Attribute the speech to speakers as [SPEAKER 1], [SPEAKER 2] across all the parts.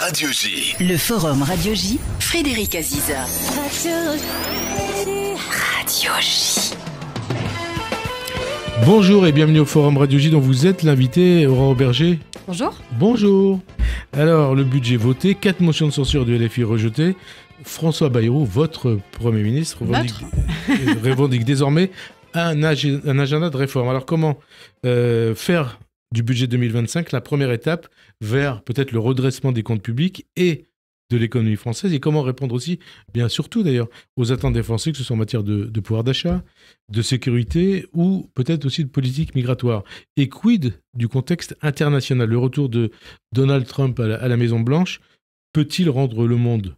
[SPEAKER 1] Radio J.
[SPEAKER 2] Le Forum Radio J, Frédéric Aziza. Radio J.
[SPEAKER 3] Bonjour et bienvenue au Forum Radio J dont vous êtes l'invité, Aurore Berger.
[SPEAKER 4] Bonjour.
[SPEAKER 3] Bonjour. Alors, le budget voté, 4 motions de censure du LFI rejetées. François Bayrou, votre Premier ministre, revendique désormais un agenda de réforme. Alors, comment faire du budget 2025 la première étape vers peut-être le redressement des comptes publics et de l'économie française, et comment répondre aussi, bien surtout d'ailleurs, aux attentes des Français, que ce soit en matière de pouvoir d'achat, de sécurité ou peut-être aussi de politique migratoire. Et quid du contexte international? Le retour de Donald Trump à la Maison-Blanche peut-il rendre le monde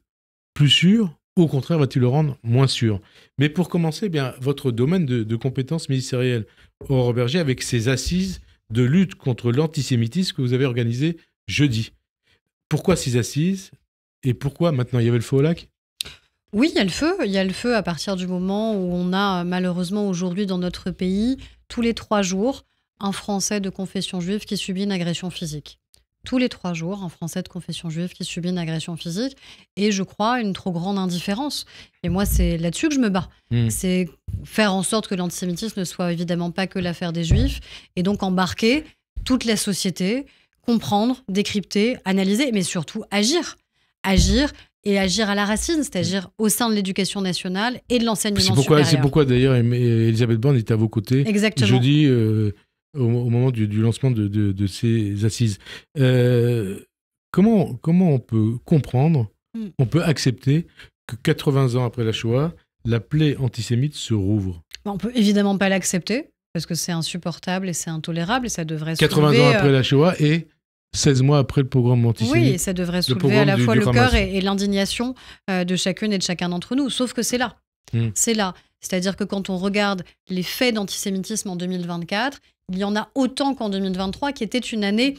[SPEAKER 3] plus sûr? Au contraire, va-t-il le rendre moins sûr? Mais pour commencer, bien, votre domaine de compétences ministérielles, Aurore Berger, avec ces assises de lutte contre l'antisémitisme que vous avez organisées jeudi. Pourquoi ces assises? Et pourquoi maintenant? Il y avait le feu au lac?
[SPEAKER 4] Oui, il y a le feu. Il y a le feu à partir du moment où on a malheureusement aujourd'hui dans notre pays, tous les 3 jours, un Français de confession juive qui subit une agression physique. Tous les 3 jours, un Français de confession juive qui subit une agression physique. Et je crois une trop grande indifférence. Et moi, c'est là-dessus que je me bats. C'est faire en sorte que l'antisémitisme ne soit évidemment pas que l'affaire des Juifs. Et donc embarquer toute la société, comprendre, décrypter, analyser, mais surtout agir. Agir à la racine, c'est-à-dire au sein de l'éducation nationale et de l'enseignement supérieur.
[SPEAKER 3] C'est pourquoi d'ailleurs Elisabeth Borne est à vos côtés.
[SPEAKER 4] Exactement.
[SPEAKER 3] Jeudi, au moment du lancement de ces assises. Comment on peut comprendre, on peut accepter que 80 ans après la Shoah, la plaie antisémite se rouvre?
[SPEAKER 4] On ne peut évidemment pas l'accepter, parce que c'est insupportable et c'est intolérable, et ça devrait
[SPEAKER 3] 80 ans après la Shoah et 16 mois après le pogrom antisémite.
[SPEAKER 4] Oui, et ça devrait soulever à la fois le cœur et l'indignation de chacune et de chacun d'entre nous. Sauf que c'est là. C'est là. C'est-à-dire que quand on regarde les faits d'antisémitisme en 2024, il y en a autant qu'en 2023, qui était une année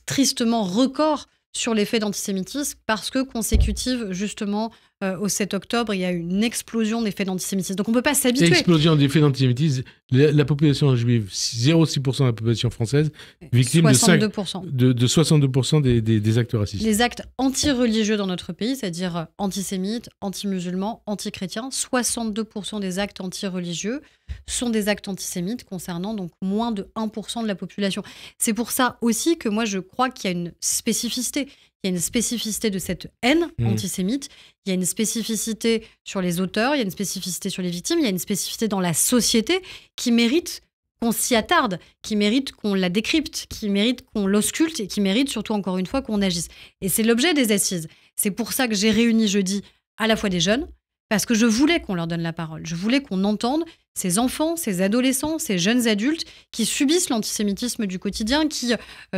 [SPEAKER 4] tristement record sur les faits d'antisémitisme, parce que consécutive justement au 7 octobre, il y a eu une explosion des faits d'antisémitisme. Donc on ne peut pas s'habituer.
[SPEAKER 3] Explosion des faits d'antisémitisme, la population juive, 0,6% de la population française, victime
[SPEAKER 4] 62%.
[SPEAKER 3] de 62% des actes racistes.
[SPEAKER 4] Les actes anti-religieux dans notre pays, c'est-à-dire antisémites, anti-musulmans, anti-chrétiens, 62% des actes anti-religieux sont des actes antisémites concernant donc moins de 1% de la population. C'est pour ça aussi que moi je crois qu'il y a une spécificité. Il y a une spécificité de cette haine antisémite, il y a une spécificité sur les auteurs, il y a une spécificité sur les victimes, il y a une spécificité dans la société qui mérite qu'on s'y attarde, qui mérite qu'on la décrypte, qui mérite qu'on l'ausculte et qui mérite surtout, encore une fois, qu'on agisse. Et c'est l'objet des assises. C'est pour ça que j'ai réuni jeudi à la fois des jeunes, parce que je voulais qu'on leur donne la parole. Je voulais qu'on entende ces enfants, ces adolescents, ces jeunes adultes qui subissent l'antisémitisme du quotidien, qui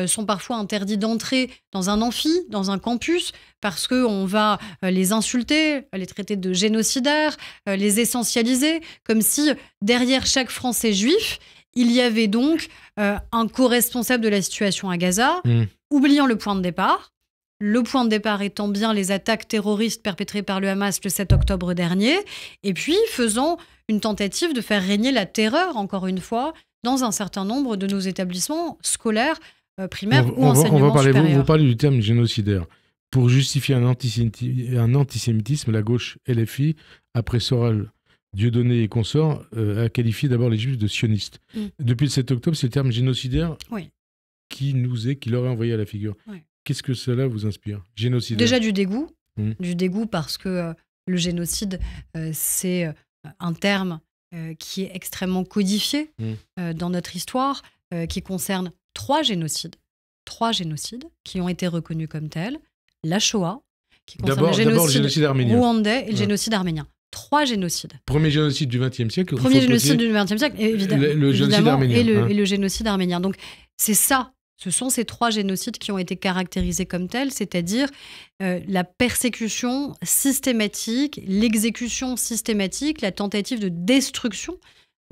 [SPEAKER 4] sont parfois interdits d'entrer dans un amphi, dans un campus, parce qu'on va les insulter, les traiter de génocidaires, les essentialiser, comme si derrière chaque Français juif, il y avait donc un co-responsable de la situation à Gaza, oubliant le point de départ. Le point de départ étant bien les attaques terroristes perpétrées par le Hamas le 7 octobre dernier, et puis faisant une tentative de faire régner la terreur, encore une fois, dans un certain nombre de nos établissements scolaires, primaires ou enseignement supérieur.
[SPEAKER 3] Vous parlez du terme génocidaire. Pour justifier un antisémitisme, la gauche LFI, après Soral, Dieudonné et consorts, a qualifié d'abord les Juifs de sionistes. Depuis le 7 octobre, c'est le terme génocidaire qui leur est envoyé à la figure. Qu'est-ce que cela vous inspire? Génocidaire.
[SPEAKER 4] Déjà du dégoût. Du dégoût parce que le génocide, c'est un terme qui est extrêmement codifié dans notre histoire, qui concerne 3 génocides. 3 génocides qui ont été reconnus comme tels. La Shoah, qui concerne le génocide rwandais et le génocide arménien. 3 génocides.
[SPEAKER 3] Premier génocide du XXe siècle.
[SPEAKER 4] Premier génocide du XXe siècle, évidemment.
[SPEAKER 3] Le génocide arménien.
[SPEAKER 4] Et le génocide arménien. Donc, c'est ça. Ce sont ces 3 génocides qui ont été caractérisés comme tels, c'est-à-dire la persécution systématique, l'exécution systématique, la tentative de destruction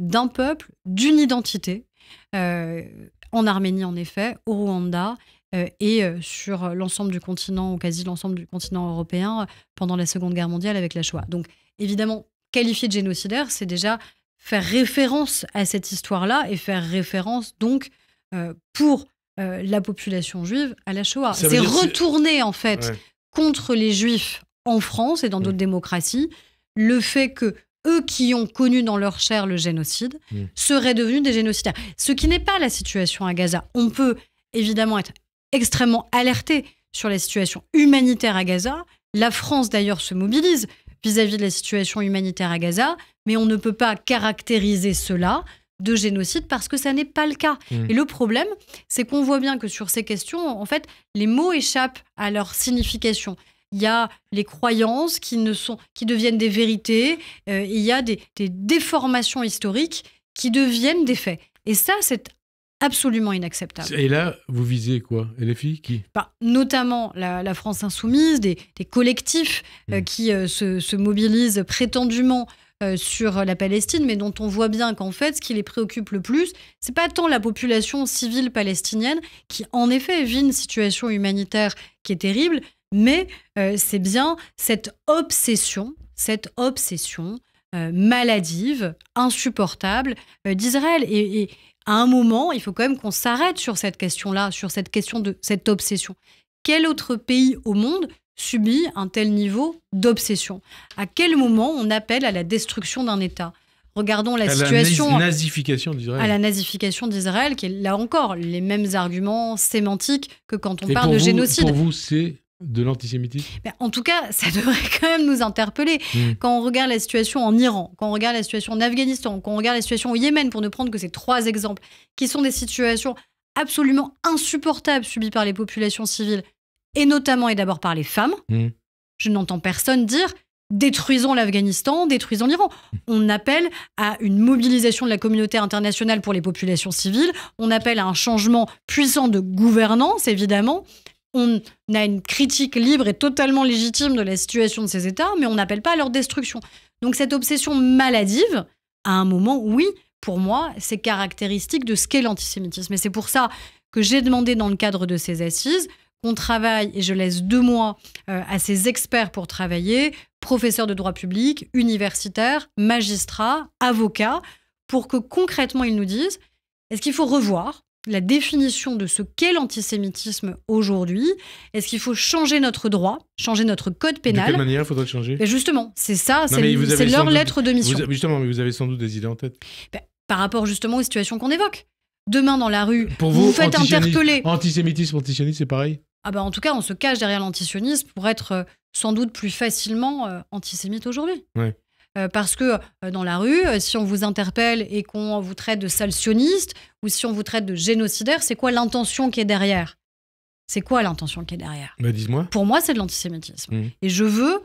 [SPEAKER 4] d'un peuple, d'une identité, en Arménie en effet, au Rwanda, et sur l'ensemble du continent, ou quasi l'ensemble du continent européen, pendant la Seconde Guerre mondiale avec la Shoah. Donc évidemment, qualifier de génocidaire, c'est déjà faire référence à cette histoire-là et faire référence donc pour la population juive à la Shoah.
[SPEAKER 3] Ça veut
[SPEAKER 4] C'est
[SPEAKER 3] dire
[SPEAKER 4] retourner, en fait,
[SPEAKER 3] Ouais.
[SPEAKER 4] contre les Juifs en France et dans d'autres démocraties, le fait que eux qui ont connu dans leur chair le génocide seraient devenus des génocidaires. Ce qui n'est pas la situation à Gaza. On peut évidemment être extrêmement alerté sur la situation humanitaire à Gaza. La France, d'ailleurs, se mobilise vis-à-vis de la situation humanitaire à Gaza, mais on ne peut pas caractériser cela de génocide parce que ça n'est pas le cas. Et le problème, c'est qu'on voit bien que sur ces questions, en fait, les mots échappent à leur signification. Il y a les croyances qui deviennent des vérités, il y a des déformations historiques qui deviennent des faits. Et ça, c'est absolument inacceptable.
[SPEAKER 3] Et là, vous visez quoi? LFI qui?
[SPEAKER 4] Notamment la France Insoumise, des collectifs qui se mobilisent prétendument sur la Palestine, mais dont on voit bien qu'en fait, ce qui les préoccupe le plus, c'est pas tant la population civile palestinienne, qui en effet vit une situation humanitaire qui est terrible, mais c'est bien cette obsession maladive, insupportable d'Israël. Et à un moment, il faut quand même qu'on s'arrête sur cette question-là, sur cette question de cette obsession. Quel autre pays au monde subit un tel niveau d'obsession? À quel moment on appelle à la destruction d'un État? Regardons la situation...
[SPEAKER 3] la nazification d'Israël.
[SPEAKER 4] À la nazification d'Israël, qui est là encore les mêmes arguments sémantiques que quand on parle de génocide.
[SPEAKER 3] Pour vous, c'est de l'antisémitisme?
[SPEAKER 4] En tout cas, ça devrait quand même nous interpeller. Quand on regarde la situation en Iran, quand on regarde la situation en Afghanistan, quand on regarde la situation au Yémen, pour ne prendre que ces 3 exemples, qui sont des situations absolument insupportables subies par les populations civiles, et notamment et d'abord par les femmes, je n'entends personne dire « détruisons l'Afghanistan, détruisons l'Iran ». On appelle à une mobilisation de la communauté internationale pour les populations civiles, on appelle à un changement puissant de gouvernance, évidemment. On a une critique libre et totalement légitime de la situation de ces États, mais on n'appelle pas à leur destruction. Donc cette obsession maladive, à un moment, oui, pour moi, c'est caractéristique de ce qu'est l'antisémitisme. Et c'est pour ça que j'ai demandé dans le cadre de ces assises qu'on travaille, et je laisse 2 mois à ces experts pour travailler, professeurs de droit public, universitaires, magistrats, avocats, pour que concrètement ils nous disent, est-ce qu'il faut revoir la définition de ce qu'est l'antisémitisme aujourd'hui? Est-ce qu'il faut changer notre droit, changer notre code pénal?
[SPEAKER 3] De quelle manière faudrait changer?
[SPEAKER 4] Justement, c'est ça, c'est leur lettre de mission.
[SPEAKER 3] Justement, mais vous avez sans doute des idées en tête.
[SPEAKER 4] Par rapport justement aux situations qu'on évoque. Demain dans la rue,
[SPEAKER 3] pour
[SPEAKER 4] vous faites interpeller.
[SPEAKER 3] Antisémitisme, antisionisme, c'est pareil?
[SPEAKER 4] En tout cas, on se cache derrière l'antisionisme pour être sans doute plus facilement antisémite aujourd'hui.
[SPEAKER 3] Ouais.
[SPEAKER 4] Parce que dans la rue, si on vous interpelle et qu'on vous traite de sale sioniste ou si on vous traite de génocidaire, c'est quoi l'intention qui est derrière? C'est quoi l'intention qui est derrière?
[SPEAKER 3] Dis-moi.
[SPEAKER 4] Pour moi, c'est de l'antisémitisme. Et je veux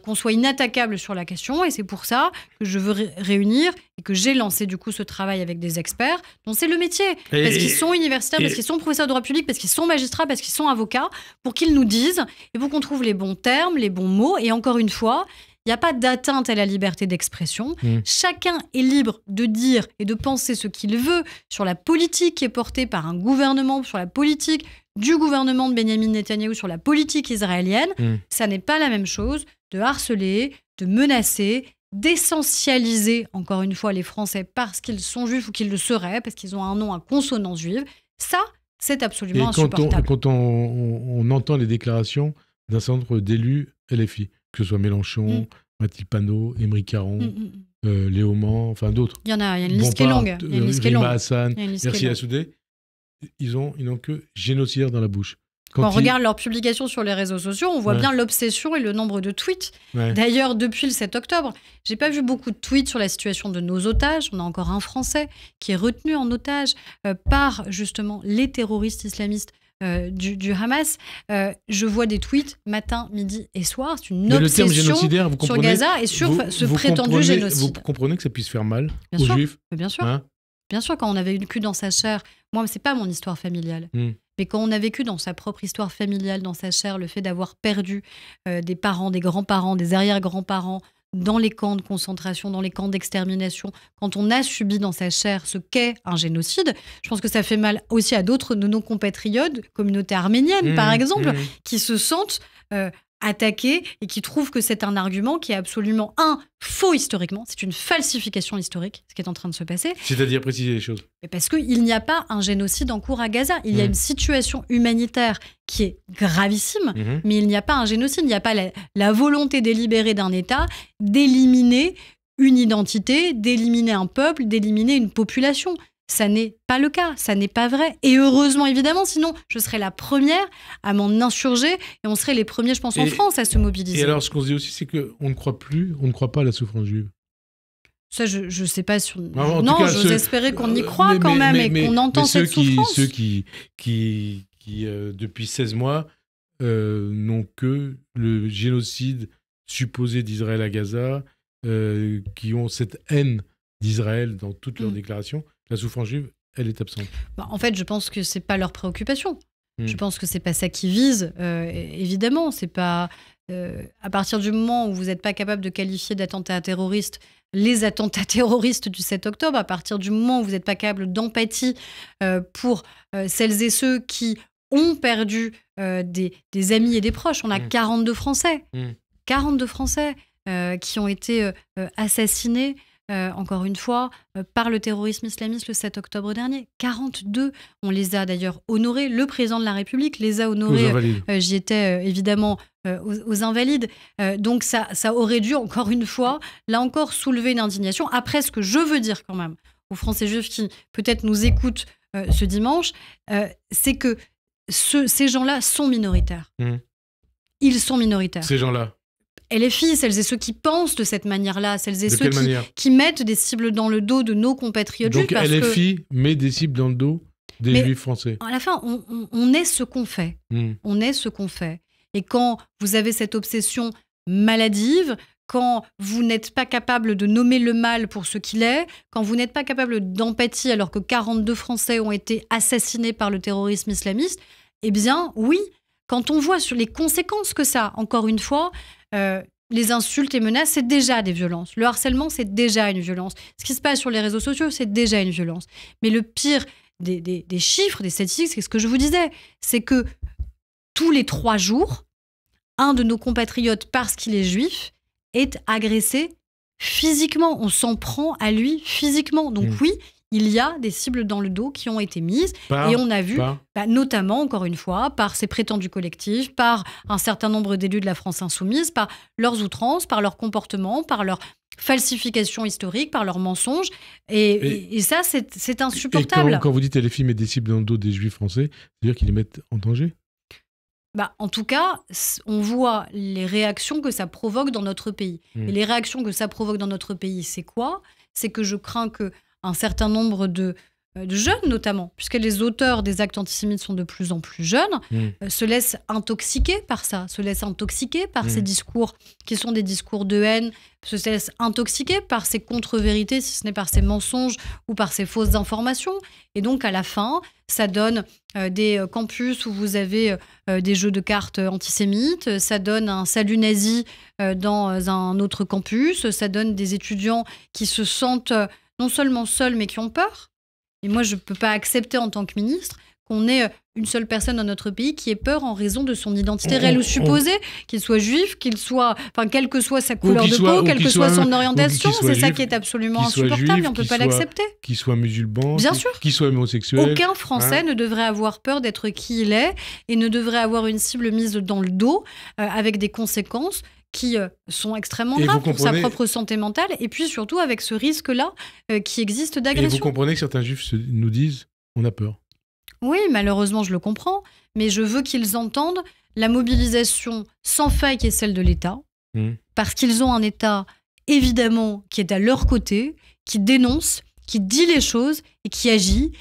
[SPEAKER 4] qu'on soit inattaquable sur la question, et c'est pour ça que je veux réunir et que j'ai lancé du coup ce travail avec des experts dont c'est le métier, parce qu'ils sont universitaires, parce qu'ils sont professeurs de droit public, parce qu'ils sont magistrats, parce qu'ils sont avocats, pour qu'ils nous disent et pour qu'on trouve les bons termes, les bons mots. Et encore une fois, il n'y a pas d'atteinte à la liberté d'expression. Chacun est libre de dire et de penser ce qu'il veut sur la politique qui est portée par un gouvernement, sur la politique du gouvernement de Benyamin Netanyahou, sur la politique israélienne. Ça n'est pas la même chose de harceler, de menacer, d'essentialiser, encore une fois, les Français parce qu'ils sont juifs ou qu'ils le seraient, parce qu'ils ont un nom à consonance juive. Ça, c'est absolument insupportable.
[SPEAKER 3] Quand on entend les déclarations d'un certain nombre d'élus LFI, que ce soit Mélenchon, Mathilde Panot, Émeric Caron, Léaumont, enfin d'autres.
[SPEAKER 4] Il y a une liste qui est longue.
[SPEAKER 3] Rima Hassan, Ercilla Soudé, ils n'ont que génocidaire dans la bouche.
[SPEAKER 4] Quand on regarde leurs publications sur les réseaux sociaux, on voit bien l'obsession et le nombre de tweets. D'ailleurs, depuis le 7 octobre, j'ai pas vu beaucoup de tweets sur la situation de nos otages. On a encore un Français qui est retenu en otage par justement les terroristes islamistes du Hamas. Je vois des tweets matin, midi et soir. C'est une obsession sur Gaza et sur ce prétendu génocide.
[SPEAKER 3] Vous comprenez que ça puisse faire mal
[SPEAKER 4] aux
[SPEAKER 3] Juifs?
[SPEAKER 4] Bien sûr. Bien sûr, quand on avait eu le cul dans sa chair, moi, c'est pas mon histoire familiale. Mais quand on a vécu dans sa propre histoire familiale, dans sa chair, le fait d'avoir perdu des parents, des grands-parents, des arrière-grands-parents dans les camps de concentration, dans les camps d'extermination, quand on a subi dans sa chair ce qu'est un génocide, je pense que ça fait mal aussi à d'autres de nos compatriotes, communauté arménienne par exemple, qui se sentent attaquer et qui trouve que c'est un argument qui est absolument, faux historiquement. C'est une falsification historique, ce qui est en train de se passer.
[SPEAKER 3] C'est-à-dire préciser les choses.
[SPEAKER 4] Parce qu'il n'y a pas un génocide en cours à Gaza. Il y a une situation humanitaire qui est gravissime, mais il n'y a pas un génocide. Il n'y a pas la volonté délibérée d'un État d'éliminer une identité, d'éliminer un peuple, d'éliminer une population. Ça n'est pas le cas, ça n'est pas vrai. Et heureusement, évidemment, sinon je serais la première à m'en insurger et on serait les premiers, je pense, en France à se mobiliser.
[SPEAKER 3] Et alors, ce qu'on se dit aussi, c'est qu'on ne croit pas à la souffrance juive.
[SPEAKER 4] Ça, je ne sais pas sur...
[SPEAKER 3] Non,
[SPEAKER 4] j'ose espérer qu'on y croit quand même et qu'on entend cette souffrance.
[SPEAKER 3] Ceux qui depuis 16 mois, n'ont que le génocide supposé d'Israël à Gaza, qui ont cette haine d'Israël dans toutes leurs déclarations. La souffrance juive, elle est absente.
[SPEAKER 4] En fait, je pense que c'est pas leur préoccupation. Je pense que c'est pas ça qu'ils visent. Évidemment, c'est pas à partir du moment où vous n'êtes pas capable de qualifier d'attentat terroriste les attentats terroristes du 7 octobre, à partir du moment où vous n'êtes pas capable d'empathie pour celles et ceux qui ont perdu des amis et des proches. On a 42 Français. 42 Français qui ont été assassinés. Encore une fois, par le terrorisme islamiste le 7 octobre dernier. 42, on les a d'ailleurs honorés. Le président de la République les a honorés. J'y étais évidemment aux Invalides. Donc ça aurait dû, encore une fois, là encore, soulever une indignation. Après, ce que je veux dire quand même aux Français juifs qui peut-être nous écoutent ce dimanche, c'est que ces gens-là sont minoritaires. Ils sont minoritaires.
[SPEAKER 3] Ces gens-là.
[SPEAKER 4] LFI, celles et ceux qui pensent de cette manière-là, celles et ceux qui mettent des cibles dans le dos de nos compatriotes juifs.
[SPEAKER 3] Donc LFI met des cibles dans le dos des juifs français.
[SPEAKER 4] À la fin, on est ce qu'on fait. On est ce qu'on fait. Et quand vous avez cette obsession maladive, quand vous n'êtes pas capable de nommer le mal pour ce qu'il est, quand vous n'êtes pas capable d'empathie alors que 42 Français ont été assassinés par le terrorisme islamiste, eh bien oui, quand on voit sur les conséquences que ça, encore une fois, les insultes et menaces, c'est déjà des violences. Le harcèlement, c'est déjà une violence. Ce qui se passe sur les réseaux sociaux, c'est déjà une violence. Mais le pire des chiffres, des statistiques, c'est ce que je vous disais, c'est que tous les 3 jours, un de nos compatriotes, parce qu'il est juif, est agressé physiquement. On s'en prend à lui physiquement. Donc oui, il y a des cibles dans le dos qui ont été mises. Et on a vu, notamment, encore une fois, par ces prétendus collectifs, par un certain nombre d'élus de la France insoumise, par leurs outrances, par leur comportement, par leur falsification historique, par leurs mensonges. Et ça, c'est insupportable.
[SPEAKER 3] Et quand vous dites LFI met des cibles dans le dos des juifs français, c'est-à-dire qu'ils les mettent en danger ?
[SPEAKER 4] En tout cas, on voit les réactions que ça provoque dans notre pays. Et les réactions que ça provoque dans notre pays, c'est quoi ? C'est que je crains qu'un certain nombre de jeunes, notamment, puisque les auteurs des actes antisémites sont de plus en plus jeunes, se laissent intoxiquer par ça, se laissent intoxiquer par ces discours qui sont des discours de haine, se laissent intoxiquer par ces contre-vérités, si ce n'est par ces mensonges ou par ces fausses informations. Et donc, à la fin, ça donne des campus où vous avez des jeux de cartes antisémites, ça donne un salut nazi dans un autre campus, ça donne des étudiants qui se sentent non seulement seuls, mais qui ont peur. Et moi, je ne peux pas accepter en tant que ministre qu'on ait une seule personne dans notre pays qui ait peur en raison de son identité réelle ou supposée, qu'il soit juif, quelle que soit sa couleur de peau, quelle que soit son orientation. C'est ça qui est absolument insupportable et on ne peut pas l'accepter.
[SPEAKER 3] Qu'il soit musulman,
[SPEAKER 4] bien sûr,
[SPEAKER 3] qu'il soit homosexuel.
[SPEAKER 4] Aucun Français ne devrait avoir peur d'être qui il est et ne devrait avoir une cible mise dans le dos avec des conséquences qui sont extrêmement graves pour sa propre santé mentale et puis surtout avec ce risque-là qui existe d'agression.
[SPEAKER 3] Et vous comprenez que certains juifs nous disent « on a peur ».
[SPEAKER 4] Oui, malheureusement, je le comprends, mais je veux qu'ils entendent la mobilisation sans faille qui est celle de l'État, parce qu'ils ont un État, évidemment, qui est à leur côté, qui dénonce, qui dit les choses et qui agit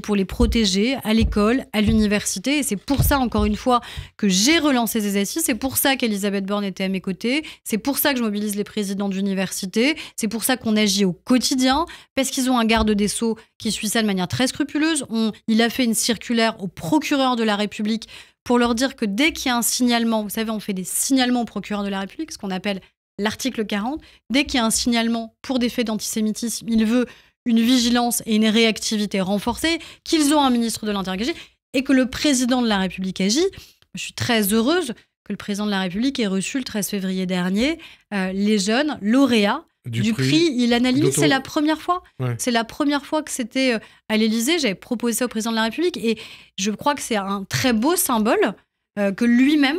[SPEAKER 4] pour les protéger à l'école, à l'université. Et c'est pour ça, encore une fois, que j'ai relancé ces assises. C'est pour ça qu'Elisabeth Borne était à mes côtés. C'est pour ça que je mobilise les présidents d'université. C'est pour ça qu'on agit au quotidien, parce qu'ils ont un garde des Sceaux qui suit ça de manière très scrupuleuse. Il a fait une circulaire au procureur de la République pour leur dire que dès qu'il y a un signalement, vous savez, on fait des signalements au procureur de la République, ce qu'on appelle l'article 40. Dès qu'il y a un signalement pour des faits d'antisémitisme, il veut une vigilance et une réactivité renforcée, qu'ils ont un ministre de l'Intérieur et que le président de la République agit. Je suis très heureuse que le président de la République ait reçu le 13 février dernier les jeunes lauréats du prix Ilan Halimi. C'est la première fois. Ouais. C'est la première fois que c'était à l'Élysée. J'avais proposé ça au président de la République et je crois que c'est un très beau symbole que lui-même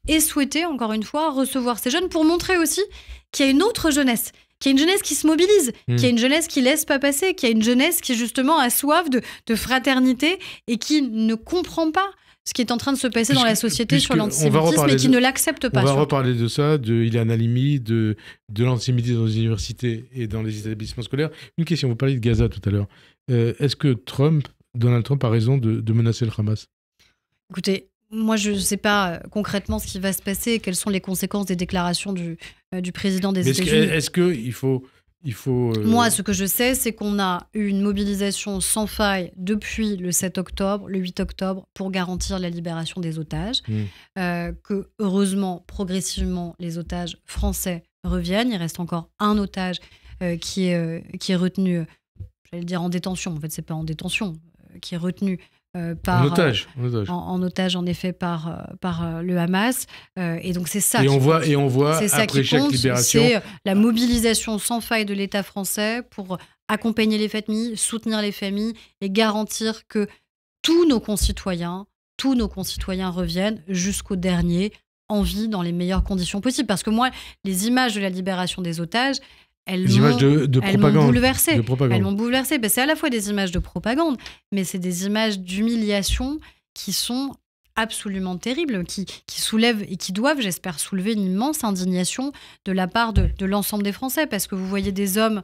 [SPEAKER 4] ait souhaité, encore une fois, recevoir ces jeunes pour montrer aussi qu'il y a une autre jeunesse. Qu'il y a une jeunesse qui se mobilise, qu'il y a une jeunesse qui laisse pas passer, qu'il y a une jeunesse qui justement a soif de fraternité et qui ne comprend pas ce qui est en train de se passer dans la société sur l'antisémitisme et qui ne l'accepte pas.
[SPEAKER 3] On va reparler de ça, de Ilan Halimi, de l'antisémitisme dans les universités et dans les établissements scolaires. Une question, vous parliez de Gaza tout à l'heure. Est-ce que Donald Trump a raison de menacer le Hamas ? Écoutez,
[SPEAKER 4] moi, je ne sais pas concrètement ce qui va se passer, quelles sont les conséquences des déclarations du président des États-Unis.
[SPEAKER 3] Est-ce qu'il faut...
[SPEAKER 4] Moi, ce que je sais, c'est qu'on a eu une mobilisation sans faille depuis le 7 octobre, le 8 octobre, pour garantir la libération des otages. Que, heureusement, progressivement, les otages français reviennent. Il reste encore un otage qui est retenu, j'allais dire en détention. En fait, ce n'est pas en détention, qui est retenu en otage, en effet, par le Hamas. Et donc, c'est ça.
[SPEAKER 3] Et on voit après chaque libération.
[SPEAKER 4] C'est la mobilisation sans faille de l'État français pour accompagner les familles, soutenir les familles et garantir que tous nos concitoyens reviennent jusqu'au dernier en vie dans les meilleures conditions possibles. Parce que moi, les images de la libération des otages, elles m'ont bouleversée. Elles m'ont bouleversée. C'est à la fois des images de propagande, mais c'est des images d'humiliation qui sont absolument terribles, qui soulèvent et qui doivent, j'espère, soulever une immense indignation de la part de l'ensemble des Français. Parce que vous voyez des hommes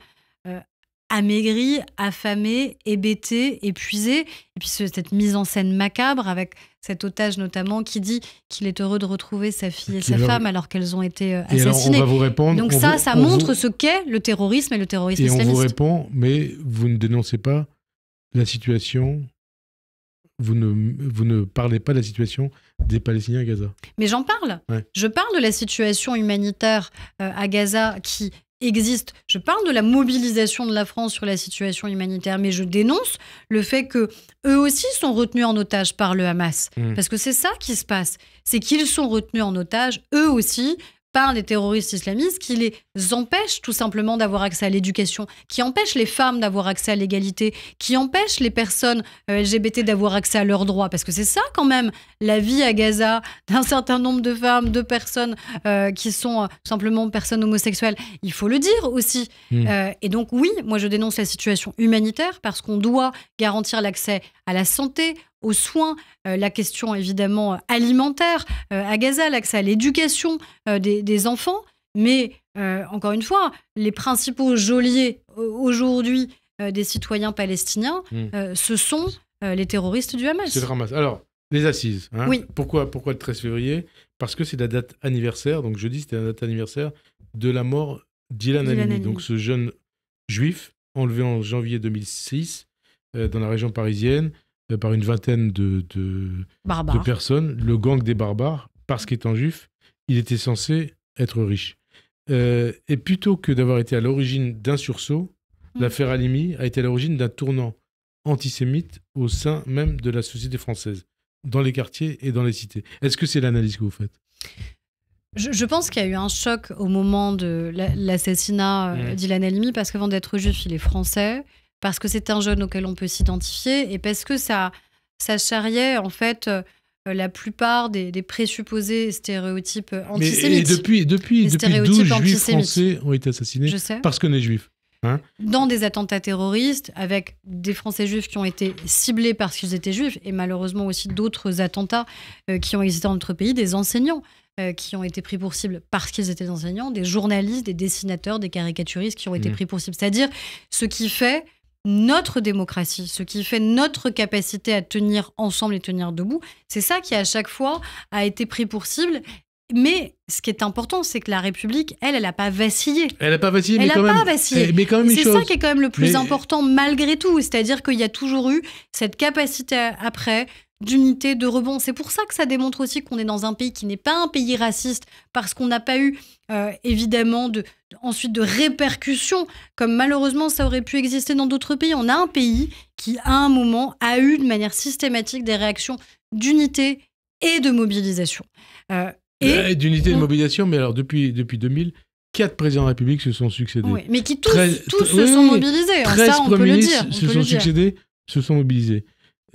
[SPEAKER 4] amaigris, affamés, hébétés, épuisés. Et puis cette mise en scène macabre avec cet otage notamment qui dit qu'il est heureux de retrouver sa fille et sa femme alors qu'elles ont été assassinées.
[SPEAKER 3] Alors on va vous répondre,
[SPEAKER 4] donc ça montre ce qu'est le terrorisme et le terrorisme islamiste.
[SPEAKER 3] Et on vous répond, mais vous ne dénoncez pas la situation, vous ne parlez pas de la situation des Palestiniens à Gaza.
[SPEAKER 4] Mais j'en parle. Ouais. Je parle de la situation humanitaire à Gaza qui existe. Je parle de la mobilisation de la France sur la situation humanitaire, mais je dénonce le fait que eux aussi sont retenus en otage par le Hamas. Parce que c'est ça qui se passe. C'est qu'ils sont retenus en otage, eux aussi, par des terroristes islamistes qui les empêchent tout simplement d'avoir accès à l'éducation, qui empêchent les femmes d'avoir accès à l'égalité, qui empêchent les personnes LGBT d'avoir accès à leurs droits. Parce que c'est ça quand même, la vie à Gaza d'un certain nombre de femmes, de personnes qui sont simplement personnes homosexuelles. Il faut le dire aussi. Et donc oui, moi je dénonce la situation humanitaire parce qu'on doit garantir l'accès à la santé, aux soins, la question évidemment alimentaire à Gaza, l'accès à l'éducation des enfants. Mais encore une fois, les principaux geôliers aujourd'hui des citoyens palestiniens, ce sont les terroristes du Hamas.
[SPEAKER 3] C'est le Hamas. Alors, les assises.
[SPEAKER 4] Oui.
[SPEAKER 3] Pourquoi le 13 février ? Parce que c'est la date anniversaire, donc jeudi, c'était la date anniversaire de la mort d'Ilan Halimi. Donc ce jeune juif enlevé en janvier 2006 dans la région parisienne, par une vingtaine de personnes, le gang des barbares, parce qu'étant juif, il était censé être riche. Et plutôt que d'avoir été à l'origine d'un sursaut, l'affaire Halimi a été à l'origine d'un tournant antisémite au sein même de la société française, dans les quartiers et dans les cités. Est-ce que c'est l'analyse que vous faites ?
[SPEAKER 4] Je pense qu'il y a eu un choc au moment de l'assassinat d'Ilan Halimi, parce qu'avant d'être juif, il est français, parce que c'est un jeune auquel on peut s'identifier et parce que ça charriait en fait la plupart des présupposés stéréotypes antisémites.
[SPEAKER 3] Et depuis 12 juifs français ont été assassinés parce qu'on est juifs.
[SPEAKER 4] Dans des attentats terroristes, avec des Français juifs qui ont été ciblés parce qu'ils étaient juifs, et malheureusement aussi d'autres attentats qui ont existé dans notre pays, des enseignants qui ont été pris pour cible parce qu'ils étaient enseignants, des journalistes, des dessinateurs, des caricaturistes qui ont été pris pour cible. C'est-à-dire ce qui fait notre démocratie, ce qui fait notre capacité à tenir ensemble et tenir debout, c'est ça qui à chaque fois a été pris pour cible. Mais ce qui est important, c'est que la République, elle n'a pas vacillé.
[SPEAKER 3] Elle n'a pas vacillé, mais quand même.
[SPEAKER 4] C'est ça qui est quand même le plus important malgré tout. C'est-à-dire qu'il y a toujours eu cette capacité après d'unité, de rebond. C'est pour ça que ça démontre aussi qu'on est dans un pays qui n'est pas un pays raciste, parce qu'on n'a pas eu, évidemment, ensuite de répercussions, comme malheureusement ça aurait pu exister dans d'autres pays. On a un pays qui, à un moment, a eu de manière systématique des réactions d'unité et de mobilisation.
[SPEAKER 3] D'unité de mobilisation, mais alors depuis 2000, 4 présidents de la République se sont succédés.
[SPEAKER 4] Oui, mais qui tous se sont mobilisés.
[SPEAKER 3] 13
[SPEAKER 4] ça, on peut le dire.
[SPEAKER 3] se sont succédés, se sont mobilisés.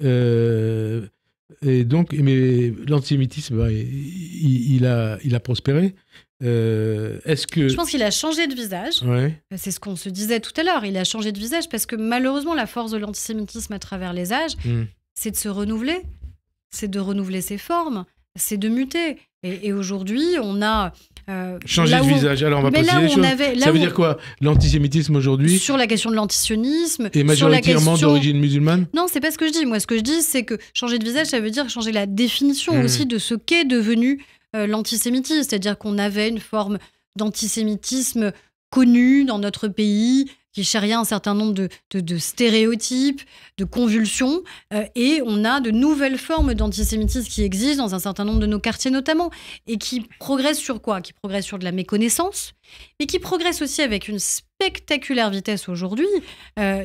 [SPEAKER 3] Et donc, mais l'antisémitisme, il a prospéré. Est-ce que...
[SPEAKER 4] Je pense qu'il a changé de visage.
[SPEAKER 3] Ouais.
[SPEAKER 4] C'est ce qu'on se disait tout à l'heure. Il a changé de visage parce que malheureusement, la force de l'antisémitisme à travers les âges, c'est de se renouveler, c'est de renouveler ses formes, c'est de muter. Et aujourd'hui, on a...
[SPEAKER 3] changer de visage. Alors, on va préciser les choses. Ça veut dire quoi? L'antisémitisme aujourd'hui?
[SPEAKER 4] Sur la question de l'antisionisme.
[SPEAKER 3] Et majoritairement d'origine musulmane?
[SPEAKER 4] Non, c'est pas ce que je dis. Moi, ce que je dis, c'est que changer de visage, ça veut dire changer la définition aussi de ce qu'est devenu l'antisémitisme. C'est-à-dire qu'on avait une forme d'antisémitisme connue dans notre pays, qui charriait un certain nombre de stéréotypes, de convulsions, et on a de nouvelles formes d'antisémitisme qui existent dans un certain nombre de nos quartiers notamment, et qui progressent sur quoi? Qui progressent sur de la méconnaissance, mais qui progressent aussi avec une spectaculaire vitesse aujourd'hui,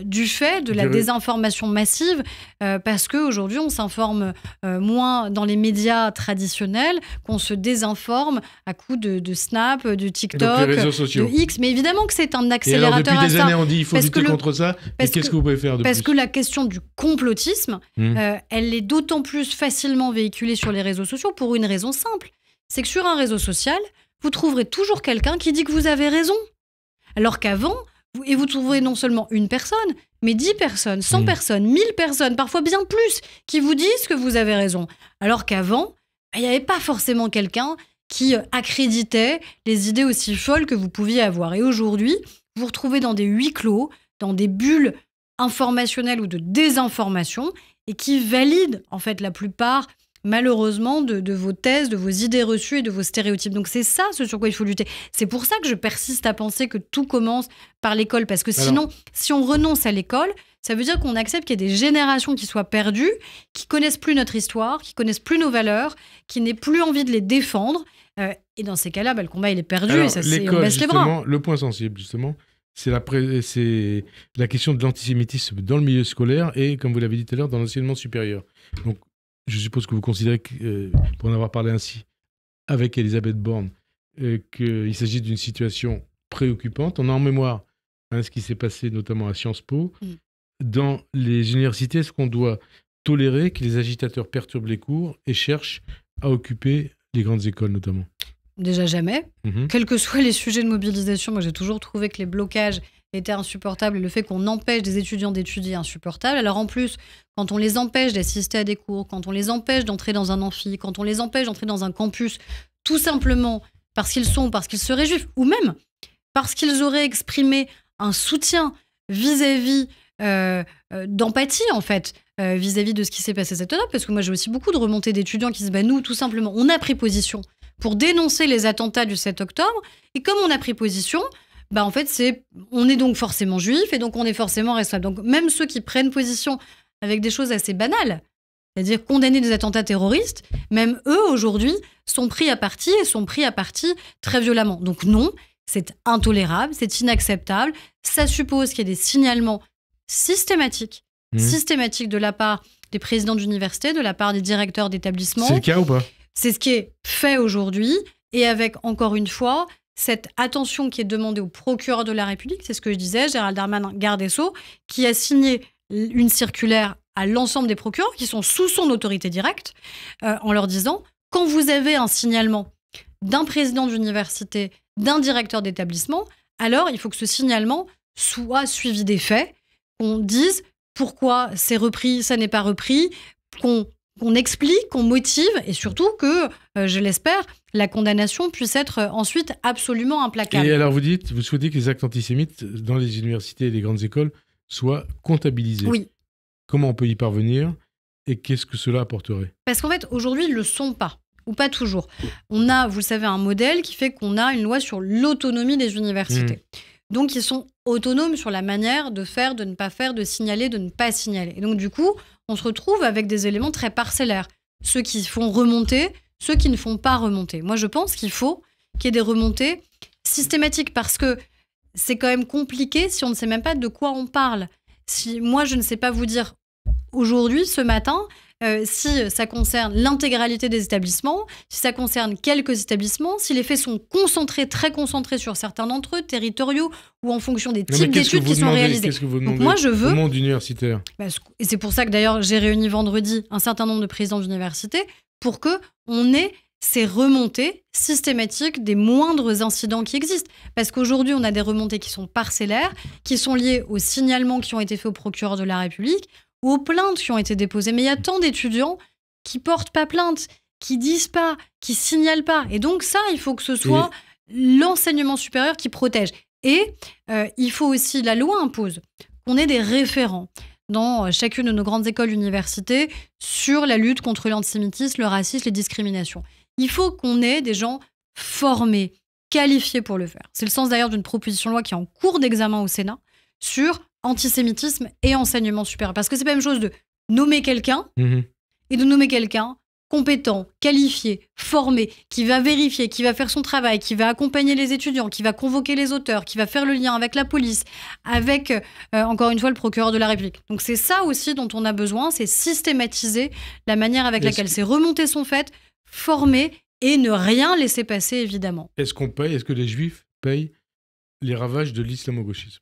[SPEAKER 4] du fait de la désinformation massive, parce qu'aujourd'hui on s'informe moins dans les médias traditionnels, qu'on se désinforme à coups de Snap, de TikTok, de X, mais évidemment que c'est un accélérateur à ça.
[SPEAKER 3] On dit il faut lutter contre ça. Et qu'est-ce que vous pouvez faire de plus?
[SPEAKER 4] Parce que la question du complotisme, elle est d'autant plus facilement véhiculée sur les réseaux sociaux pour une raison simple. C'est que sur un réseau social, vous trouverez toujours quelqu'un qui dit que vous avez raison. Alors qu'avant, vous trouverez non seulement une personne, mais 10 personnes, 100 personnes, 1000 personnes, parfois bien plus, qui vous disent que vous avez raison. Alors qu'avant, il n'y avait pas forcément quelqu'un qui accréditait les idées aussi folles que vous pouviez avoir. Et aujourd'hui, vous vous retrouvez dans des huis clos, dans des bulles informationnelles ou de désinformation, et qui valident en fait la plupart, malheureusement, de vos thèses, de vos idées reçues et de vos stéréotypes. Donc c'est ça ce sur quoi il faut lutter. C'est pour ça que je persiste à penser que tout commence par l'école, parce que sinon, si on renonce à l'école, ça veut dire qu'on accepte qu'il y ait des générations qui soient perdues, qui connaissent plus notre histoire, qui connaissent plus nos valeurs, qui n'aient plus envie de les défendre. Et dans ces cas-là, le combat il est perdu.
[SPEAKER 3] Alors,
[SPEAKER 4] et ça, on baisse les bras.
[SPEAKER 3] Le point sensible, justement, c'est la question de l'antisémitisme dans le milieu scolaire et, comme vous l'avez dit tout à l'heure, dans l'enseignement supérieur. Donc, je suppose que vous considérez, pour en avoir parlé ainsi avec Elisabeth Borne, qu'il s'agit d'une situation préoccupante. On a en mémoire ce qui s'est passé notamment à Sciences Po. Dans les universités, est-ce qu'on doit tolérer que les agitateurs perturbent les cours et cherchent à occuper les grandes écoles notamment?
[SPEAKER 4] Déjà jamais. Quels que soient les sujets de mobilisation, moi j'ai toujours trouvé que les blocages étaient insupportables et le fait qu'on empêche des étudiants d'étudier insupportable. Alors en plus, quand on les empêche d'assister à des cours, quand on les empêche d'entrer dans un amphi, quand on les empêche d'entrer dans un campus, tout simplement parce qu'ils seraient juifs, ou même parce qu'ils auraient exprimé un soutien vis-à-vis d'empathie en fait, vis-à-vis de ce qui s'est passé cette année, parce que moi j'ai aussi beaucoup de remontées d'étudiants qui disent nous tout simplement on a pris position pour dénoncer les attentats du 7 octobre et comme on a pris position, en fait on est donc forcément juif et donc on est forcément responsable. Donc même ceux qui prennent position avec des choses assez banales, c'est-à-dire condamner des attentats terroristes, même eux aujourd'hui sont pris à partie et sont pris à partie très violemment. Donc non, c'est intolérable, c'est inacceptable, ça suppose qu'il y ait des signalements systématique de la part des présidents d'université, de la part des directeurs d'établissement.
[SPEAKER 3] C'est le cas ou pas?
[SPEAKER 4] C'est ce qui est fait aujourd'hui, et avec, encore une fois, cette attention qui est demandée au procureur de la République, c'est ce que je disais, Gérald Darmanin, garde des Sceaux, qui a signé une circulaire à l'ensemble des procureurs qui sont sous son autorité directe, en leur disant, quand vous avez un signalement d'un président d'université, d'un directeur d'établissement, alors il faut que ce signalement soit suivi des faits, qu'on dise pourquoi c'est repris, ça n'est pas repris, qu'on explique, qu'on motive et surtout que, je l'espère, la condamnation puisse être ensuite absolument implacable.
[SPEAKER 3] Et alors vous souhaitez que les actes antisémites dans les universités et les grandes écoles soient comptabilisés.
[SPEAKER 4] Oui.
[SPEAKER 3] Comment on peut y parvenir et qu'est-ce que cela apporterait?
[SPEAKER 4] Parce qu'en fait, aujourd'hui, ils ne le sont pas. Ou pas toujours. On a, vous le savez, un modèle qui fait qu'on a une loi sur l'autonomie des universités. Donc, ils sont autonomes sur la manière de faire, de ne pas faire, de signaler, de ne pas signaler. Et donc, du coup, on se retrouve avec des éléments très parcellaires. Ceux qui font remonter, ceux qui ne font pas remonter. Moi, je pense qu'il faut qu'il y ait des remontées systématiques parce que c'est quand même compliqué si on ne sait même pas de quoi on parle. Si moi, je ne sais pas vous dire aujourd'hui, ce matin, si ça concerne l'intégralité des établissements, si ça concerne quelques établissements, si les faits sont très concentrés sur certains d'entre eux, territoriaux, ou en fonction des types d'études qui sont réalisées.
[SPEAKER 3] Qu'est-ce que vous demandez
[SPEAKER 4] moi, je veux,
[SPEAKER 3] au monde universitaire?
[SPEAKER 4] Et c'est pour ça que d'ailleurs, j'ai réuni vendredi un certain nombre de présidents d'université pour qu'on ait ces remontées systématiques des moindres incidents qui existent. Parce qu'aujourd'hui, on a des remontées qui sont parcellaires, qui sont liées aux signalements qui ont été faits au procureur de la République, ou aux plaintes qui ont été déposées. Mais il y a tant d'étudiants qui portent pas plainte, qui disent pas, qui signalent pas. Et donc ça, il faut que ce soit l'enseignement supérieur qui protège. Et il faut aussi, la loi impose qu'on ait des référents dans chacune de nos grandes écoles universités sur la lutte contre l'antisémitisme, le racisme, les discriminations. Il faut qu'on ait des gens formés, qualifiés pour le faire. C'est le sens d'ailleurs d'une proposition de loi qui est en cours d'examen au Sénat sur antisémitisme et enseignement supérieur. Parce que c'est pas la même chose de nommer quelqu'un et de nommer quelqu'un compétent, qualifié, formé, qui va vérifier, qui va faire son travail, qui va accompagner les étudiants, qui va convoquer les auteurs, qui va faire le lien avec la police, avec, encore une fois, le procureur de la République. Donc c'est ça aussi dont on a besoin, c'est systématiser la manière avec laquelle ces remontées sont faites, former et ne rien laisser passer, évidemment.
[SPEAKER 3] Est-ce que les Juifs payent les ravages de l'islamo-gauchisme?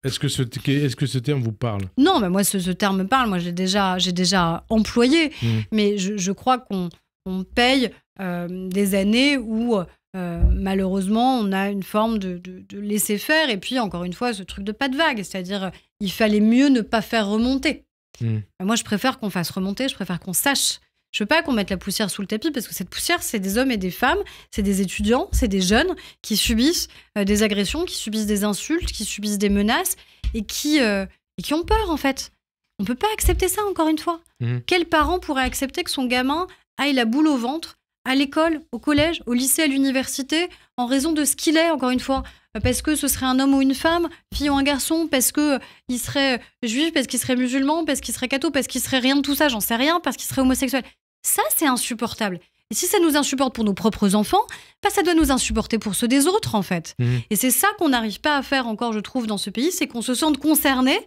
[SPEAKER 3] Est-ce que ce terme vous parle? Non,
[SPEAKER 4] mais moi, ce terme me parle. Moi, j'ai déjà employé. Mais je crois qu'on paye des années où, malheureusement, on a une forme de laisser-faire. Et puis, encore une fois, ce truc de pas de vague. C'est-à-dire, il fallait mieux ne pas faire remonter. Moi, je préfère qu'on fasse remonter. Je préfère qu'on sache. Je veux pas qu'on mette la poussière sous le tapis parce que cette poussière, c'est des hommes et des femmes, c'est des étudiants, c'est des jeunes qui subissent des agressions, qui subissent des insultes, qui subissent des menaces et qui ont peur en fait. On peut pas accepter ça encore une fois. Quel parent pourrait accepter que son gamin aille la boule au ventre à l'école, au collège, au lycée, à l'université en raison de ce qu'il est encore une fois? Parce que ce serait un homme ou une femme, fille ou un garçon, parce qu'il serait juif, parce qu'il serait musulman, parce qu'il serait catho, parce qu'il serait rien de tout ça, j'en sais rien, parce qu'il serait homosexuel. Ça, c'est insupportable. Et si ça nous insupporte pour nos propres enfants, ça doit nous insupporter pour ceux des autres, en fait. Et c'est ça qu'on n'arrive pas à faire encore, je trouve, dans ce pays, c'est qu'on se sente concerné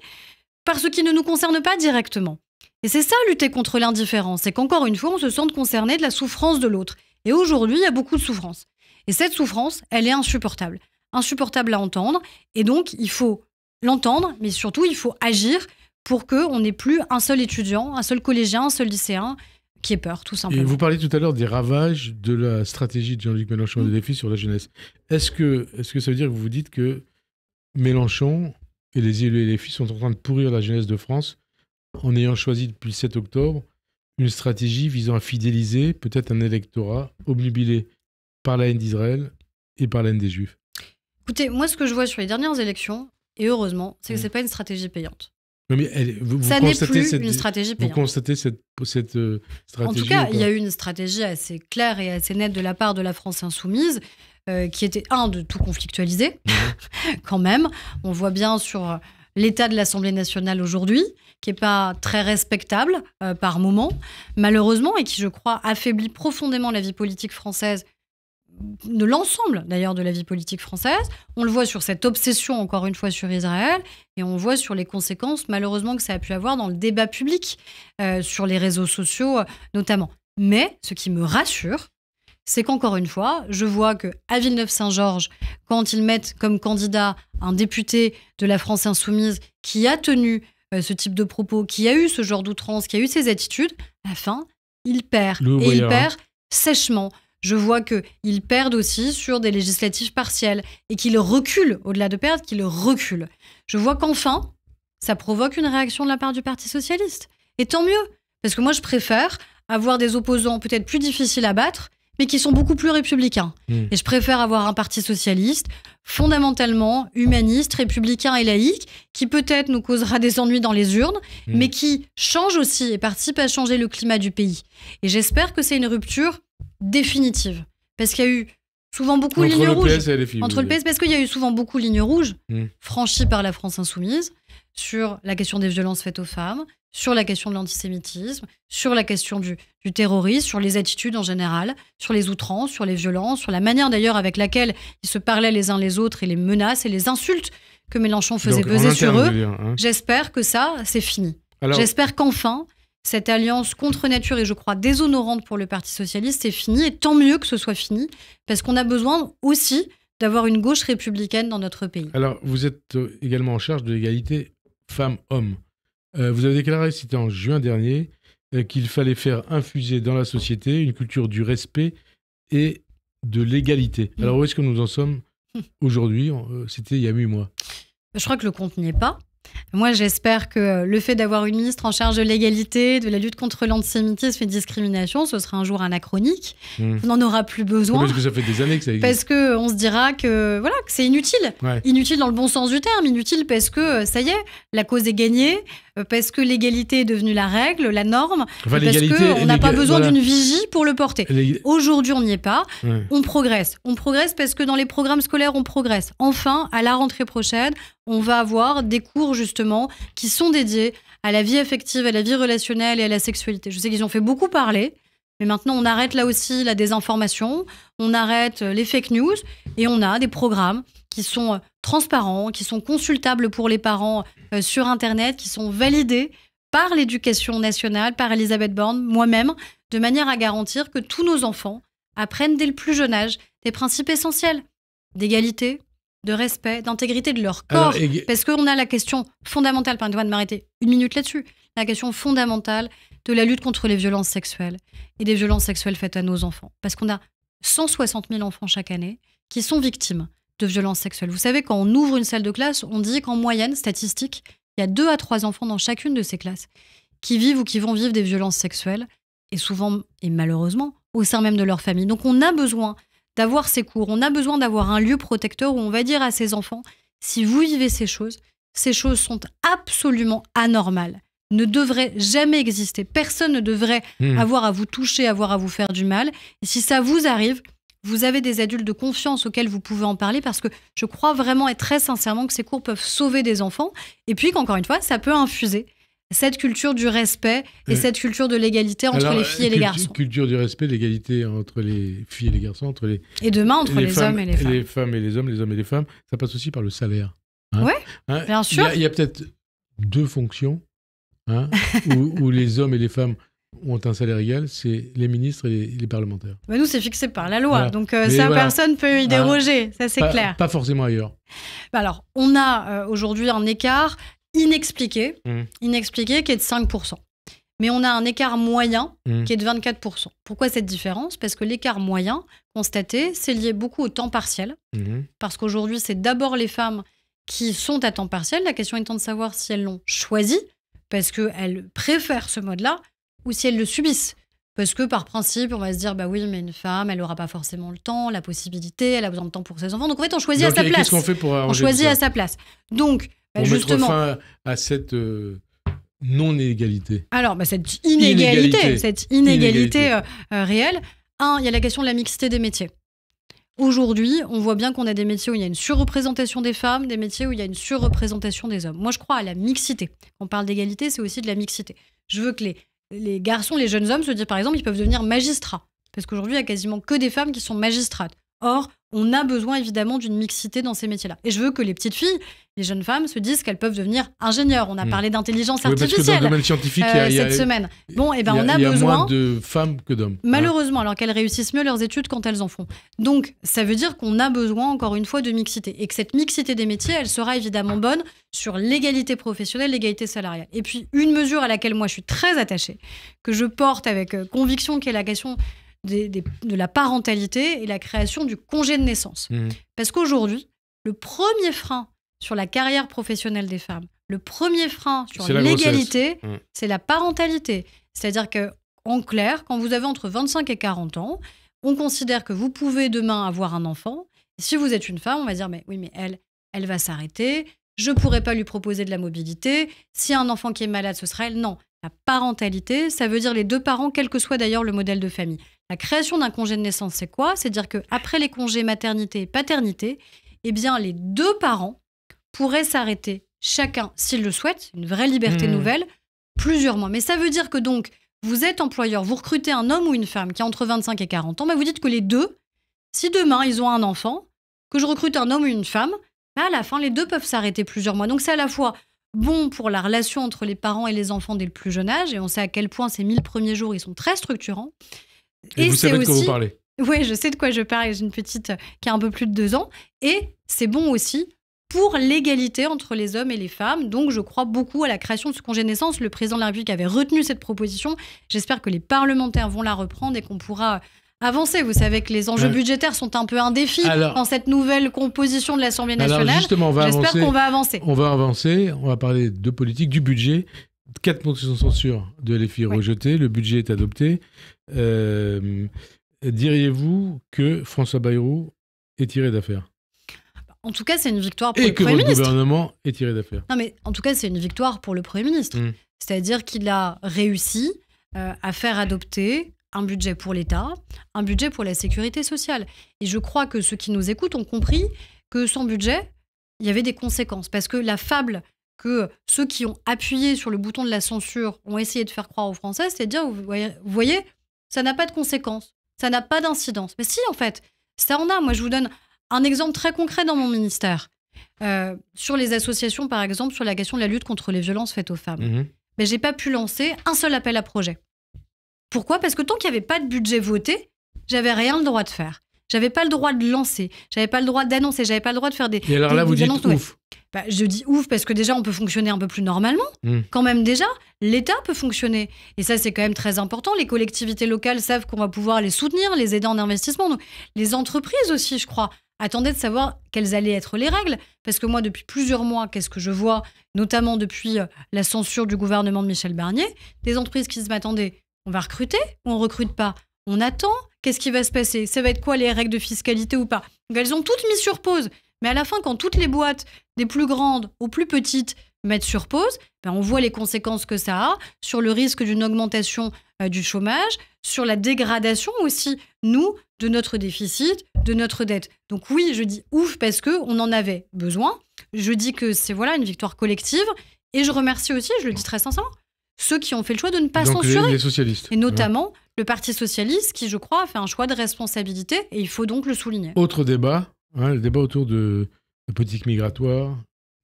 [SPEAKER 4] par ce qui ne nous concerne pas directement. Et c'est ça, lutter contre l'indifférence, c'est qu'encore une fois, on se sente concerné de la souffrance de l'autre. Et aujourd'hui, il y a beaucoup de souffrance. Et cette souffrance, elle est insupportable. Insupportable à entendre. Et donc, il faut l'entendre, mais surtout, il faut agir pour qu'on n'ait plus un seul étudiant, un seul collégien, un seul lycéen qui ait peur, tout simplement.
[SPEAKER 3] Et vous parliez tout à l'heure des ravages de la stratégie de Jean-Luc Mélenchon de défi sur la jeunesse. Est-ce que ça veut dire que vous vous dites que Mélenchon et les élus et les filles sont en train de pourrir la jeunesse de France en ayant choisi depuis le 7 octobre une stratégie visant à fidéliser peut-être un électorat obnubilé par la haine d'Israël et par la haine des Juifs?
[SPEAKER 4] Écoutez, moi ce que je vois sur les dernières élections, et heureusement, c'est que c'est pas une stratégie payante.
[SPEAKER 3] Mais
[SPEAKER 4] ça n'est plus une stratégie payante.
[SPEAKER 3] Vous constatez cette stratégie?
[SPEAKER 4] En tout cas, il y a eu une stratégie assez claire et assez nette de la part de la France insoumise, qui était, de tout conflictualiser, quand même. On voit bien sur l'état de l'Assemblée nationale aujourd'hui, qui n'est pas très respectable par moment, malheureusement, et qui, je crois, affaiblit profondément la vie politique française, de l'ensemble d'ailleurs de la vie politique française. On le voit sur cette obsession, encore une fois, sur Israël, et on voit sur les conséquences, malheureusement, que ça a pu avoir dans le débat public, sur les réseaux sociaux notamment. Mais ce qui me rassure, c'est qu'encore une fois, je vois qu'à Villeneuve-Saint-Georges, quand ils mettent comme candidat un député de la France insoumise qui a tenu ce type de propos, qui a eu ce genre d'outrance, qui a eu ces attitudes, à la fin, il perd. Et il perd sèchement. Je vois qu'ils perdent aussi sur des législatives partielles et qu'ils reculent, au-delà de perdre, qu'ils reculent. Je vois qu'enfin, ça provoque une réaction de la part du Parti socialiste. Et tant mieux, parce que moi, je préfère avoir des opposants peut-être plus difficiles à battre, mais qui sont beaucoup plus républicains. Et je préfère avoir un parti socialiste fondamentalement humaniste, républicain et laïque, qui peut-être nous causera des ennuis dans les urnes, mais qui change aussi et participe à changer le climat du pays. Et j'espère que c'est une rupture définitive. Parce qu'il y a eu souvent beaucoup de lignes rouges. Entre le PS, parce qu'il y a eu souvent beaucoup de lignes rouges franchies par la France insoumise sur la question des violences faites aux femmes, sur la question de l'antisémitisme, sur la question du terrorisme, sur les attitudes en général, sur les outrances, sur les violences, sur la manière d'ailleurs avec laquelle ils se parlaient les uns les autres et les menaces et les insultes que Mélenchon faisait peser sur eux. J'espère que ça, c'est fini.
[SPEAKER 3] Alors,
[SPEAKER 4] j'espère qu'enfin, cette alliance contre nature, et je crois déshonorante pour le Parti socialiste, est finie. Et tant mieux que ce soit fini, parce qu'on a besoin aussi d'avoir une gauche républicaine dans notre pays.
[SPEAKER 3] Alors, vous êtes également en charge de l'égalité femmes-hommes. Vous avez déclaré, c'était en juin dernier, qu'il fallait faire infuser dans la société une culture du respect et de l'égalité. Alors, où est-ce que nous en sommes aujourd'hui? C'était il y a 8 mois.
[SPEAKER 4] Je crois que le compte n'y est pas. Moi, j'espère que le fait d'avoir une ministre en charge de l'égalité, de la lutte contre l'antisémitisme et la discrimination, ce sera un jour anachronique. On n'en aura plus besoin.
[SPEAKER 3] Parce que ça fait des années que ça existe.
[SPEAKER 4] Parce qu'on se dira que, voilà, que c'est inutile.
[SPEAKER 3] Ouais.
[SPEAKER 4] Inutile dans le bon sens du terme. Inutile parce que, ça y est, la cause est gagnée, parce que l'égalité est devenue la règle, la norme,
[SPEAKER 3] Enfin,
[SPEAKER 4] parce qu'on n'a pas besoin d'une vigie pour le porter. Aujourd'hui, on n'y est pas.
[SPEAKER 3] Ouais.
[SPEAKER 4] On progresse. On progresse parce que dans les programmes scolaires, on progresse. Enfin, à la rentrée prochaine, on va avoir des cours, justement, qui sont dédiés à la vie affective, à la vie relationnelle et à la sexualité. Je sais qu'ils ont fait beaucoup parler, mais maintenant, on arrête là aussi la désinformation, on arrête les fake news, et on a des programmes qui sont transparents, qui sont consultables pour les parents sur Internet, qui sont validés par l'Éducation nationale, par Elisabeth Borne, moi-même, de manière à garantir que tous nos enfants apprennent dès le plus jeune âge des principes essentiels d'égalité, de respect, d'intégrité de leur corps. Parce qu'on a la question fondamentale, pardon de m'arrêter une minute là-dessus, la question fondamentale de la lutte contre les violences sexuelles et des violences sexuelles faites à nos enfants. Parce qu'on a 160 000 enfants chaque année qui sont victimes de violences sexuelles. Vous savez, quand on ouvre une salle de classe, on dit qu'en moyenne, statistique, il y a 2 à 3 enfants dans chacune de ces classes qui vivent ou qui vont vivre des violences sexuelles, et souvent, et malheureusement, au sein même de leur famille. Donc on a besoin d'avoir ces cours, on a besoin d'avoir un lieu protecteur où on va dire à ces enfants, si vous vivez ces choses sont absolument anormales, ne devraient jamais exister. Personne ne devrait avoir à vous toucher, avoir à vous faire du mal. Et si ça vous arrive, vous avez des adultes de confiance auxquels vous pouvez en parler, parce que je crois vraiment et très sincèrement que ces cours peuvent sauver des enfants. Et puis qu'encore une fois, ça peut infuser cette culture du respect et cette culture de l'égalité entre les filles et les garçons.
[SPEAKER 3] Culture du respect, l'égalité entre les filles et les garçons,
[SPEAKER 4] et demain, entre les hommes et les femmes.
[SPEAKER 3] Les femmes et les hommes, les hommes et les femmes, ça passe aussi par le salaire.
[SPEAKER 4] Oui, bien sûr.
[SPEAKER 3] Il y a peut-être 2 fonctions où les hommes et les femmes ont un salaire égal, c'est les ministres et les parlementaires.
[SPEAKER 4] Mais nous, c'est fixé par la loi,
[SPEAKER 3] voilà.
[SPEAKER 4] donc personne ne peut y déroger, ça c'est clair.
[SPEAKER 3] Pas forcément ailleurs.
[SPEAKER 4] Alors, on a aujourd'hui un écart inexpliqué qui est de 5%. Mais on a un écart moyen qui est de 24%. Pourquoi cette différence? Parce que l'écart moyen constaté, c'est lié beaucoup au temps partiel. Parce qu'aujourd'hui, c'est d'abord les femmes qui sont à temps partiel. La question étant de savoir si elles l'ont choisi, parce qu'elles préfèrent ce mode-là, ou si elles le subissent. Parce que par principe, on va se dire, bah oui, mais une femme, elle n'aura pas forcément le temps, la possibilité, elle a besoin de temps pour ses enfants. Donc en fait, on choisit à sa place.
[SPEAKER 3] Qu'est-ce qu'on fait pour
[SPEAKER 4] on choisit à sa place. Donc,
[SPEAKER 3] pour
[SPEAKER 4] justement,
[SPEAKER 3] mettre fin à cette non-égalité.
[SPEAKER 4] Alors, cette inégalité réelle. Il y a la question de la mixité des métiers. Aujourd'hui, on voit bien qu'on a des métiers où il y a une surreprésentation des femmes, des métiers où il y a une surreprésentation des hommes. Moi, je crois à la mixité. Quand on parle d'égalité, c'est aussi de la mixité. Je veux que les garçons, les jeunes hommes se disent, par exemple, ils peuvent devenir magistrats. Parce qu'aujourd'hui, il n'y a quasiment que des femmes qui sont magistrates. Or, on a besoin évidemment d'une mixité dans ces métiers-là. Et je veux que les petites filles, les jeunes femmes, se disent qu'elles peuvent devenir ingénieurs. On a parlé d'intelligence artificielle
[SPEAKER 3] parce que dans le domaine scientifique,
[SPEAKER 4] cette semaine. Bon, et ben on a besoin.
[SPEAKER 3] Il y a moins de femmes que d'hommes.
[SPEAKER 4] Malheureusement, alors qu'elles réussissent mieux leurs études quand elles en font. Donc, ça veut dire qu'on a besoin, encore une fois, de mixité. Et que cette mixité des métiers, elle sera évidemment bonne sur l'égalité professionnelle, l'égalité salariale. Et puis, une mesure à laquelle moi je suis très attachée, que je porte avec conviction, qui est la question de la parentalité et la création du congé de naissance. Parce qu'aujourd'hui, le premier frein sur la carrière professionnelle des femmes, le premier frein sur l'égalité, c'est la parentalité. C'est-à-dire qu'en clair, quand vous avez entre 25 et 40 ans, on considère que vous pouvez demain avoir un enfant. Et si vous êtes une femme, on va dire, mais oui, mais elle va s'arrêter, je ne pourrai pas lui proposer de la mobilité. Si un enfant qui est malade, ce sera elle. Non. La parentalité, ça veut dire les 2 parents, quel que soit d'ailleurs le modèle de famille. La création d'un congé de naissance, c'est quoi? C'est-à-dire qu'après les congés maternité et paternité, eh bien, les 2 parents pourraient s'arrêter chacun, s'ils le souhaitent, une vraie liberté nouvelle, plusieurs mois. Mais ça veut dire que donc, vous êtes employeur, vous recrutez un homme ou une femme qui a entre 25 et 40 ans, bah vous dites que les 2, si demain ils ont un enfant, que je recrute un homme ou une femme, à la fin, les 2 peuvent s'arrêter plusieurs mois. Donc c'est à la fois bon pour la relation entre les parents et les enfants dès le plus jeune âge. Et on sait à quel point ces 1000 premiers jours, ils sont très structurants.
[SPEAKER 3] Et vous savez de quoi vous parlez.
[SPEAKER 4] Oui, je sais de quoi je parle. J'ai une petite qui a un peu plus de 2 ans. Et c'est bon aussi pour l'égalité entre les hommes et les femmes. Donc, je crois beaucoup à la création de ce congé naissance. Le président de la République avait retenu cette proposition. J'espère que les parlementaires vont la reprendre et qu'on pourra avancer. Vous savez que les enjeux budgétaires sont un peu un défi dans cette nouvelle composition de l'Assemblée nationale.
[SPEAKER 3] Alors justement,
[SPEAKER 4] j'espère qu'on va avancer.
[SPEAKER 3] On va avancer. On va parler de politique, du budget. 4 motions de censure de LFI rejetées. Le budget est adopté. Diriez-vous que François Bayrou est tiré d'affaire ?
[SPEAKER 4] En tout cas, c'est une victoire pour le Premier ministre.
[SPEAKER 3] Et que votre gouvernement est tiré d'affaire.
[SPEAKER 4] Non, mais en tout cas, c'est une victoire pour le Premier ministre. C'est-à-dire qu'il a réussi à faire adopter un budget pour l'État, un budget pour la sécurité sociale. Et je crois que ceux qui nous écoutent ont compris que sans budget, il y avait des conséquences. Parce que la fable que ceux qui ont appuyé sur le bouton de la censure ont essayé de faire croire aux Français, c'est de dire, vous voyez, ça n'a pas de conséquences, ça n'a pas d'incidence. Mais si, en fait, ça en a. Moi, je vous donne un exemple très concret dans mon ministère. Sur les associations, par exemple, sur la question de la lutte contre les violences faites aux femmes. Mais j'ai pas pu lancer un seul appel à projet. Pourquoi ? Parce que tant qu'il n'y avait pas de budget voté, j'avais rien le droit de faire. J'avais pas le droit de lancer, j'avais pas le droit d'annoncer, j'avais pas le droit de faire des...
[SPEAKER 3] Et alors là, vous dites ouf.
[SPEAKER 4] Je dis ouf parce que déjà, on peut fonctionner un peu plus normalement. Quand même déjà, l'État peut fonctionner. Et ça, c'est quand même très important. Les collectivités locales savent qu'on va pouvoir les soutenir, les aider en investissement. Donc, les entreprises aussi, je crois, attendaient de savoir quelles allaient être les règles. Parce que moi, depuis plusieurs mois, qu'est-ce que je vois, notamment depuis la censure du gouvernement de Michel Barnier, des entreprises qui se disent, attendez, on va recruter ou on recrute pas ? On attend. Qu'est-ce qui va se passer ? Ça va être quoi, les règles de fiscalité ou pas ? Donc, elles ont toutes mis sur pause. Mais à la fin, quand toutes les boîtes, des plus grandes aux plus petites, mettent sur pause, on voit les conséquences que ça a sur le risque d'une augmentation du chômage, sur la dégradation aussi, nous, de notre déficit, de notre dette. Donc oui, je dis ouf parce qu'on en avait besoin. Je dis que c'est une victoire collective. Et je remercie aussi, je le dis très sincèrement, ceux qui ont fait le choix de ne pas censurer.
[SPEAKER 3] Les socialistes.
[SPEAKER 4] Et notamment le Parti socialiste qui, je crois, a fait un choix de responsabilité et il faut donc le souligner.
[SPEAKER 3] Autre débat, le débat autour de la politique migratoire,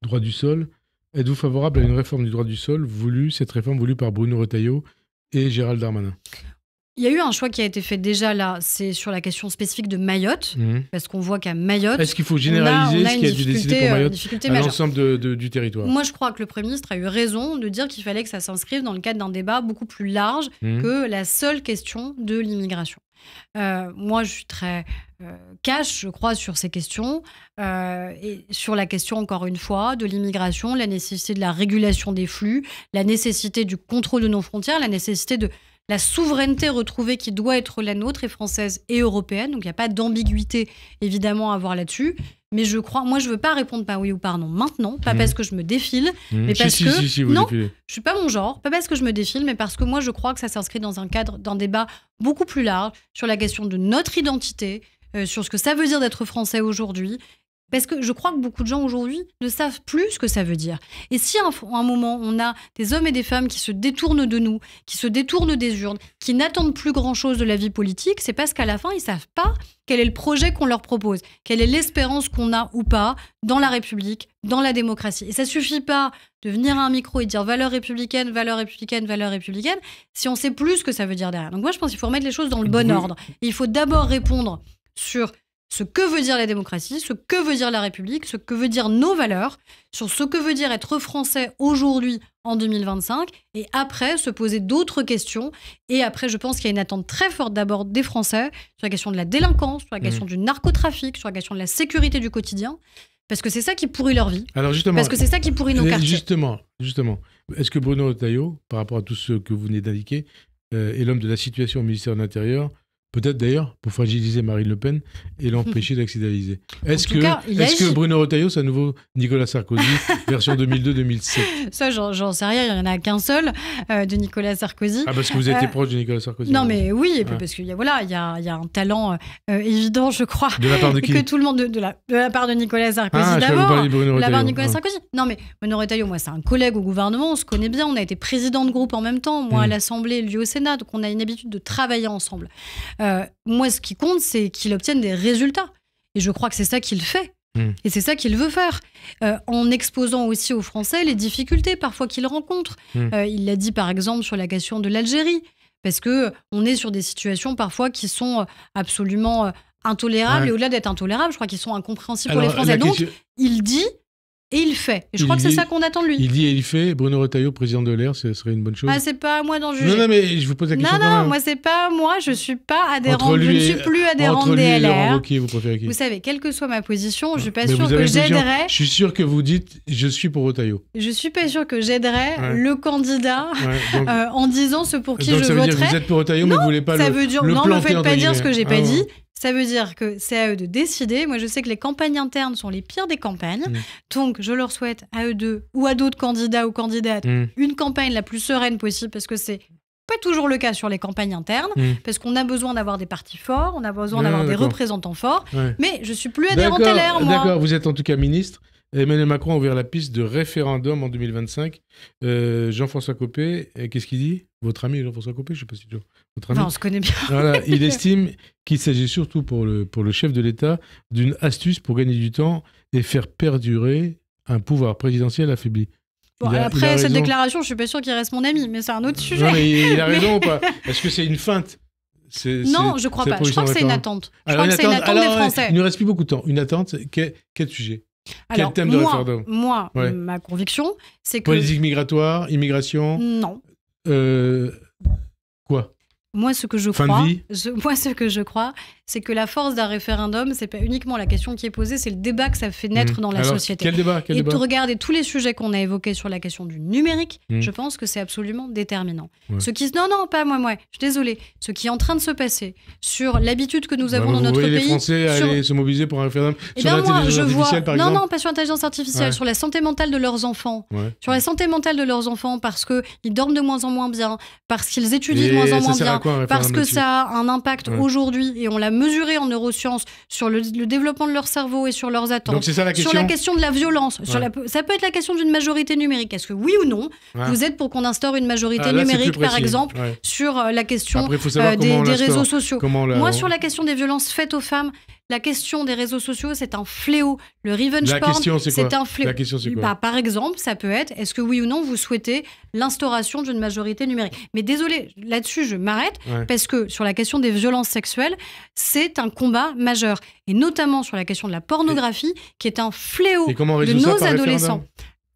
[SPEAKER 3] droit du sol. Êtes-vous favorable à une réforme du droit du sol cette réforme voulue par Bruno Retailleau et Gérald Darmanin ?
[SPEAKER 4] Il y a eu un choix qui a été fait déjà là, c'est sur la question spécifique de Mayotte, parce qu'on voit qu'à Mayotte...
[SPEAKER 3] Est-ce qu'il faut généraliser ce qui a été décidé pour Mayotte à l'ensemble du territoire ?
[SPEAKER 4] Moi, je crois que le Premier ministre a eu raison de dire qu'il fallait que ça s'inscrive dans le cadre d'un débat beaucoup plus large que la seule question de l'immigration. Moi, je suis très cash, je crois, sur ces questions, et sur la question, encore une fois, de l'immigration, la nécessité de la régulation des flux, la nécessité du contrôle de nos frontières, la nécessité de la souveraineté retrouvée qui doit être la nôtre, et française et européenne. Donc, il n'y a pas d'ambiguïté, évidemment, à avoir là-dessus. Mais je crois... Moi, je ne veux pas répondre par oui ou par non maintenant. Pas parce que je me défile, mais parce que...
[SPEAKER 3] non,
[SPEAKER 4] je ne suis pas mon genre. Pas parce que je me défile, mais parce que moi, je crois que ça s'inscrit dans un cadre d'un débat beaucoup plus large sur la question de notre identité, sur ce que ça veut dire d'être français aujourd'hui. Parce que je crois que beaucoup de gens aujourd'hui ne savent plus ce que ça veut dire. Et si à un moment, on a des hommes et des femmes qui se détournent de nous, qui se détournent des urnes, qui n'attendent plus grand-chose de la vie politique, c'est parce qu'à la fin, ils ne savent pas quel est le projet qu'on leur propose, quelle est l'espérance qu'on a ou pas dans la République, dans la démocratie. Et ça ne suffit pas de venir à un micro et dire valeurs républicaines, valeurs républicaines, valeurs républicaines, si on ne sait plus ce que ça veut dire derrière. Donc moi, je pense qu'il faut remettre les choses dans le bon ordre. Et il faut d'abord répondre sur ce que veut dire la démocratie, ce que veut dire la République, ce que veut dire nos valeurs, sur ce que veut dire être français aujourd'hui en 2025, et après se poser d'autres questions. Et après, je pense qu'il y a une attente très forte d'abord des Français sur la question de la délinquance, sur la question du narcotrafic, sur la question de la sécurité du quotidien, parce que c'est ça qui pourrit leur vie.
[SPEAKER 3] Alors justement,
[SPEAKER 4] parce que c'est ça qui pourrit nos quartiers.
[SPEAKER 3] Justement, est-ce que Bruno Retailleau, par rapport à tout ce que vous venez d'indiquer, est l'homme de la situation au ministère de l'Intérieur, peut-être d'ailleurs pour fragiliser Marine Le Pen et l'empêcher d'accéder à l'Élysée. Est-ce que Bruno Retailleau, c'est à nouveau Nicolas Sarkozy, version 2002-2007 ?
[SPEAKER 4] Ça, j'en sais rien, il n'y en a qu'un seul de Nicolas Sarkozy.
[SPEAKER 3] Ah, parce que vous avez été proche de Nicolas Sarkozy.
[SPEAKER 4] Non, mais oui, et puis parce qu'il y a un talent évident, je crois.
[SPEAKER 3] De la part de qui ?
[SPEAKER 4] Que tout le monde, de la part de Nicolas Sarkozy d'abord. De la part de Nicolas Sarkozy. Non, mais Bruno Retailleau, moi, c'est un collègue au gouvernement, on se connaît bien, on a été président de groupe en même temps, moi à l'Assemblée, lui au Sénat, donc on a une habitude de travailler ensemble. Moi, ce qui compte, c'est qu'il obtienne des résultats. Et je crois que c'est ça qu'il fait. Et c'est ça qu'il veut faire, en exposant aussi aux Français les difficultés parfois qu'ils rencontrent. Il l'a dit par exemple sur la question de l'Algérie, parce qu'on est sur des situations parfois qui sont absolument intolérables, et au-delà d'être intolérables, je crois qu'ils sont incompréhensibles pour les Français. Donc, il dit et il fait. Et je crois que c'est ça qu'on attend de lui.
[SPEAKER 3] Il dit et il fait. Bruno Retailleau, président de l'ER, ce serait une bonne chose.
[SPEAKER 4] Ah, c'est pas à moi d'en juger.
[SPEAKER 3] Non, mais je vous pose la question.
[SPEAKER 4] Non, moi, c'est pas moi. Je suis pas adhérente. Je ne suis plus adhérente des LR.
[SPEAKER 3] Vous préférez qui?
[SPEAKER 4] Vous savez, quelle que soit ma position, je suis pas sûre que j'aiderais.
[SPEAKER 3] Je suis sûr que vous dites je suis pour Retailleau.
[SPEAKER 4] Je suis pas sûre que j'aiderais le candidat en disant ce pour qui je voterais.
[SPEAKER 3] Ça veut dire que vous êtes pour Retailleau, mais vous voulez pas le planter.
[SPEAKER 4] Non, ne me faites pas dire ce que j'ai pas dit. Ça veut dire que c'est à eux de décider. Moi, je sais que les campagnes internes sont les pires des campagnes. Donc, je leur souhaite à eux deux ou à d'autres candidats ou candidates une campagne la plus sereine possible, parce que c'est pas toujours le cas sur les campagnes internes, parce qu'on a besoin d'avoir des partis forts, on a besoin d'avoir des représentants forts. Mais je suis plus adhérente LR, moi.
[SPEAKER 3] D'accord, vous êtes en tout cas ministre. Emmanuel Macron a ouvert la piste de référendum en 2025. Jean-François Copé, qu'est-ce qu'il dit? Votre ami Jean-François Copé, je ne sais pas si tu votre ami.
[SPEAKER 4] Enfin, on se connaît bien.
[SPEAKER 3] Voilà, il estime qu'il s'agit surtout pour le chef de l'État d'une astuce pour gagner du temps et faire perdurer un pouvoir présidentiel affaibli.
[SPEAKER 4] Bon, après cette déclaration, je suis pas sûr qu'il reste mon ami, mais c'est un autre sujet.
[SPEAKER 3] Non, mais il a raison ou pas? Est-ce que c'est une feinte?
[SPEAKER 4] Non, je crois pas. Je crois que c'est une attente. Je crois que c'est une attente des Français.
[SPEAKER 3] Il ne nous reste plus beaucoup de temps. Une attente, quel sujet? Quel thème de référendum?
[SPEAKER 4] Moi, ma conviction, c'est que...
[SPEAKER 3] Politique migratoire, immigration?
[SPEAKER 4] Non.
[SPEAKER 3] Quoi?
[SPEAKER 4] Moi, ce que je crois, c'est que la force d'un référendum, c'est pas uniquement la question qui est posée, c'est le débat que ça fait naître dans la société.
[SPEAKER 3] Quel débat?
[SPEAKER 4] De regarder tous les sujets qu'on a évoqués sur la question du numérique, je pense que c'est absolument déterminant. Non, pas moi, je suis désolée. Ce qui est en train de se passer sur l'habitude que nous avons dans notre pays...
[SPEAKER 3] les Français aller se mobiliser pour un référendum sur l'intelligence artificielle, par exemple?
[SPEAKER 4] Non, pas sur l'intelligence artificielle, sur la santé mentale de leurs enfants. Sur la santé mentale de leurs enfants, parce qu'ils dorment de moins en moins bien, parce qu'ils étudient de moins en moins bien, parce que ça a un impact aujourd'hui, et on l'a mesuré en neurosciences, sur le développement de leur cerveau et sur leurs attentes.
[SPEAKER 3] Donc c'est ça la question.
[SPEAKER 4] Sur la question de la violence. Ça peut être la question d'une majorité numérique. Est-ce que oui ou non, vous êtes pour qu'on instaure une majorité numérique, par exemple, sur la question des réseaux sociaux? Moi, sur la question des violences faites aux femmes, la question des réseaux sociaux, c'est un fléau. Le revenge porn, c'est un fléau.
[SPEAKER 3] La question, c'est quoi?
[SPEAKER 4] Par exemple, ça peut être, est-ce que oui ou non, vous souhaitez l'instauration d'une majorité numérique? Mais désolé, là-dessus, je m'arrête, parce que sur la question des violences sexuelles, c'est un combat majeur. Et notamment sur la question de la pornographie, qui est un fléau de nos adolescents.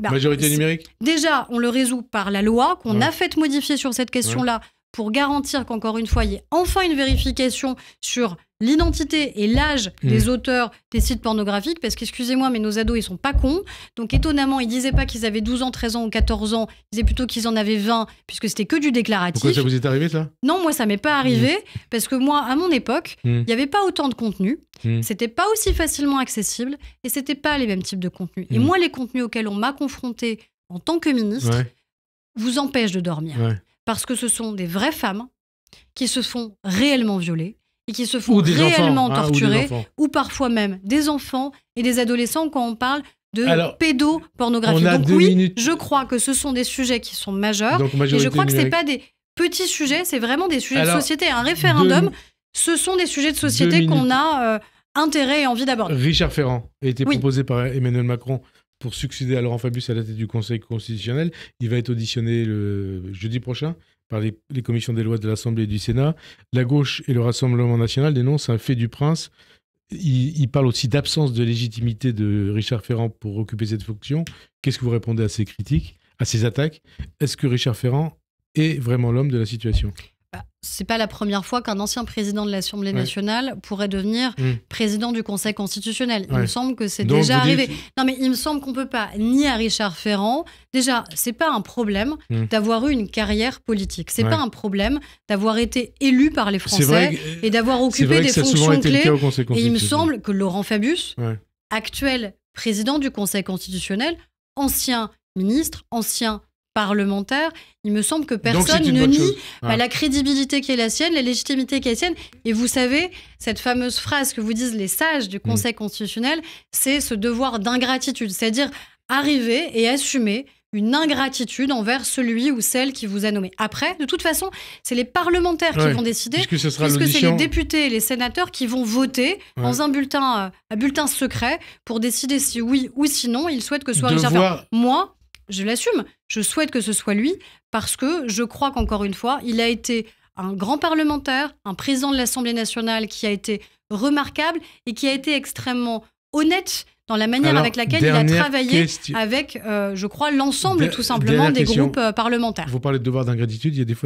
[SPEAKER 3] Majorité numérique?
[SPEAKER 4] Déjà, on le résout par la loi qu'on a fait modifier sur cette question-là, pour garantir qu'encore une fois, il y ait enfin une vérification sur l'identité et l'âge des auteurs des sites pornographiques, parce qu'excusez-moi, mais nos ados, ils sont pas cons. Donc étonnamment, ils disaient pas qu'ils avaient 12 ans, 13 ans ou 14 ans, ils disaient plutôt qu'ils en avaient 20, puisque c'était que du déclaratif.
[SPEAKER 3] Pourquoi ça vous est arrivé, ça?
[SPEAKER 4] Non, moi, ça m'est pas arrivé, parce que moi, à mon époque, il y avait pas autant de contenu, c'était pas aussi facilement accessible, et c'était pas les mêmes types de contenus. Et moi, les contenus auxquels on m'a confronté en tant que ministre vous empêchent de dormir. Parce que ce sont des vraies femmes qui se font réellement violer et qui se font réellement torturer, ou parfois même des enfants et des adolescents quand on parle de pédopornographie. Donc oui, je crois que ce sont des sujets qui sont majeurs, et je crois que ce n'est pas des petits sujets, c'est vraiment des sujets de société. Un référendum, ce sont des sujets de société qu'on a intérêt et envie d'aborder.
[SPEAKER 3] Richard Ferrand a été proposé par Emmanuel Macron pour succéder à Laurent Fabius à la tête du Conseil constitutionnel. Il va être auditionné le jeudi prochain par les commissions des lois de l'Assemblée et du Sénat. La gauche et le Rassemblement national dénoncent un fait du prince. Il parle aussi d'absence de légitimité de Richard Ferrand pour occuper cette fonction. Qu'est-ce que vous répondez à ces critiques, à ces attaques? Est-ce que Richard Ferrand est vraiment l'homme de la situation?
[SPEAKER 4] C'est pas la première fois qu'un ancien président de l'Assemblée nationale pourrait devenir président du Conseil constitutionnel. Il me semble que c'est déjà arrivé. Non, mais il me semble qu'on peut pas nier à Richard Ferrand. Déjà, c'est pas un problème d'avoir eu une carrière politique. C'est pas un problème d'avoir été élu par les Français et d'avoir occupé des fonctions clés. Et il me semble que Laurent Fabius, actuel président du Conseil constitutionnel, ancien ministre, ancien parlementaire, il me semble que personne ne nie la crédibilité qui est la sienne, la légitimité qui est la sienne. Et vous savez, cette fameuse phrase que vous disent les sages du Conseil constitutionnel, c'est ce devoir d'ingratitude, c'est-à-dire arriver et assumer une ingratitude envers celui ou celle qui vous a nommé. Après, de toute façon, c'est les parlementaires qui vont décider, puisque c'est les députés et les sénateurs qui vont voter dans un bulletin secret pour décider si oui ou si non ils souhaitent que ce soit Richard Ferrand. Moi, je l'assume, je souhaite que ce soit lui, parce que je crois qu'encore une fois, il a été un grand parlementaire, un président de l'Assemblée nationale qui a été remarquable et qui a été extrêmement honnête dans la manière avec laquelle il a travaillé avec, je crois, l'ensemble tout simplement des groupes parlementaires.
[SPEAKER 3] Vous parlez de devoir d'ingratitude, il y a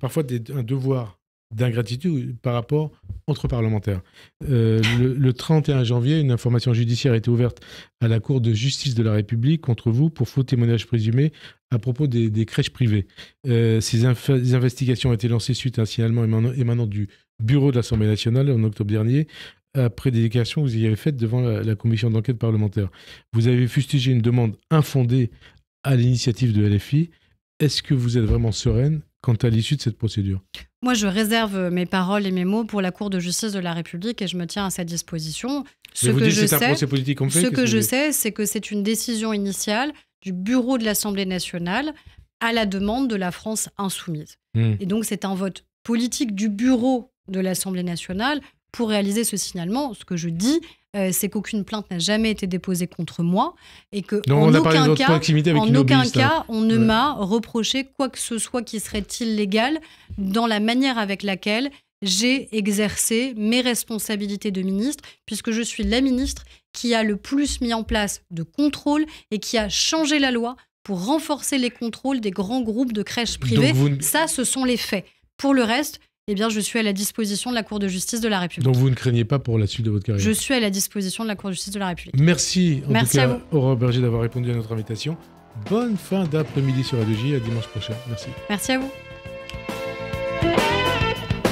[SPEAKER 3] parfois un devoir d'ingratitude par rapport entre parlementaires. Le 31 janvier, une information judiciaire a été ouverte à la Cour de justice de la République contre vous pour faux témoignage présumé à propos des crèches privées. Ces investigations ont été lancées suite à un signalement émanant du bureau de l'Assemblée nationale en octobre dernier, après des déclarations que vous y avez faites devant la commission d'enquête parlementaire. Vous avez fustigé une demande infondée à l'initiative de LFI. Est-ce que vous êtes vraiment sereine quant à l'issue de cette procédure?
[SPEAKER 4] Moi, je réserve mes paroles et mes mots pour la Cour de justice de la République et je me tiens à sa disposition.
[SPEAKER 3] Ce que je sais,
[SPEAKER 4] c'est que c'est une décision initiale du bureau de l'Assemblée nationale à la demande de la France insoumise. Et donc, c'est un vote politique du bureau de l'Assemblée nationale pour réaliser ce signalement. Ce que je dis, c'est qu'aucune plainte n'a jamais été déposée contre moi et qu'en aucun cas, on ne m'a reproché quoi que ce soit qui serait illégal dans la manière avec laquelle j'ai exercé mes responsabilités de ministre, puisque je suis la ministre qui a le plus mis en place de contrôle et qui a changé la loi pour renforcer les contrôles des grands groupes de crèches privées. Ça, ce sont les faits. Pour le reste, je suis à la disposition de la Cour de justice de la République.
[SPEAKER 3] Donc vous ne craignez pas pour la suite de votre carrière?
[SPEAKER 4] Je suis à la disposition de la Cour de justice de la République.
[SPEAKER 3] Merci en tout cas, Aurore Berger, d'avoir répondu à notre invitation. Bonne fin d'après-midi sur Radio J, à dimanche prochain. Merci.
[SPEAKER 4] Merci à vous.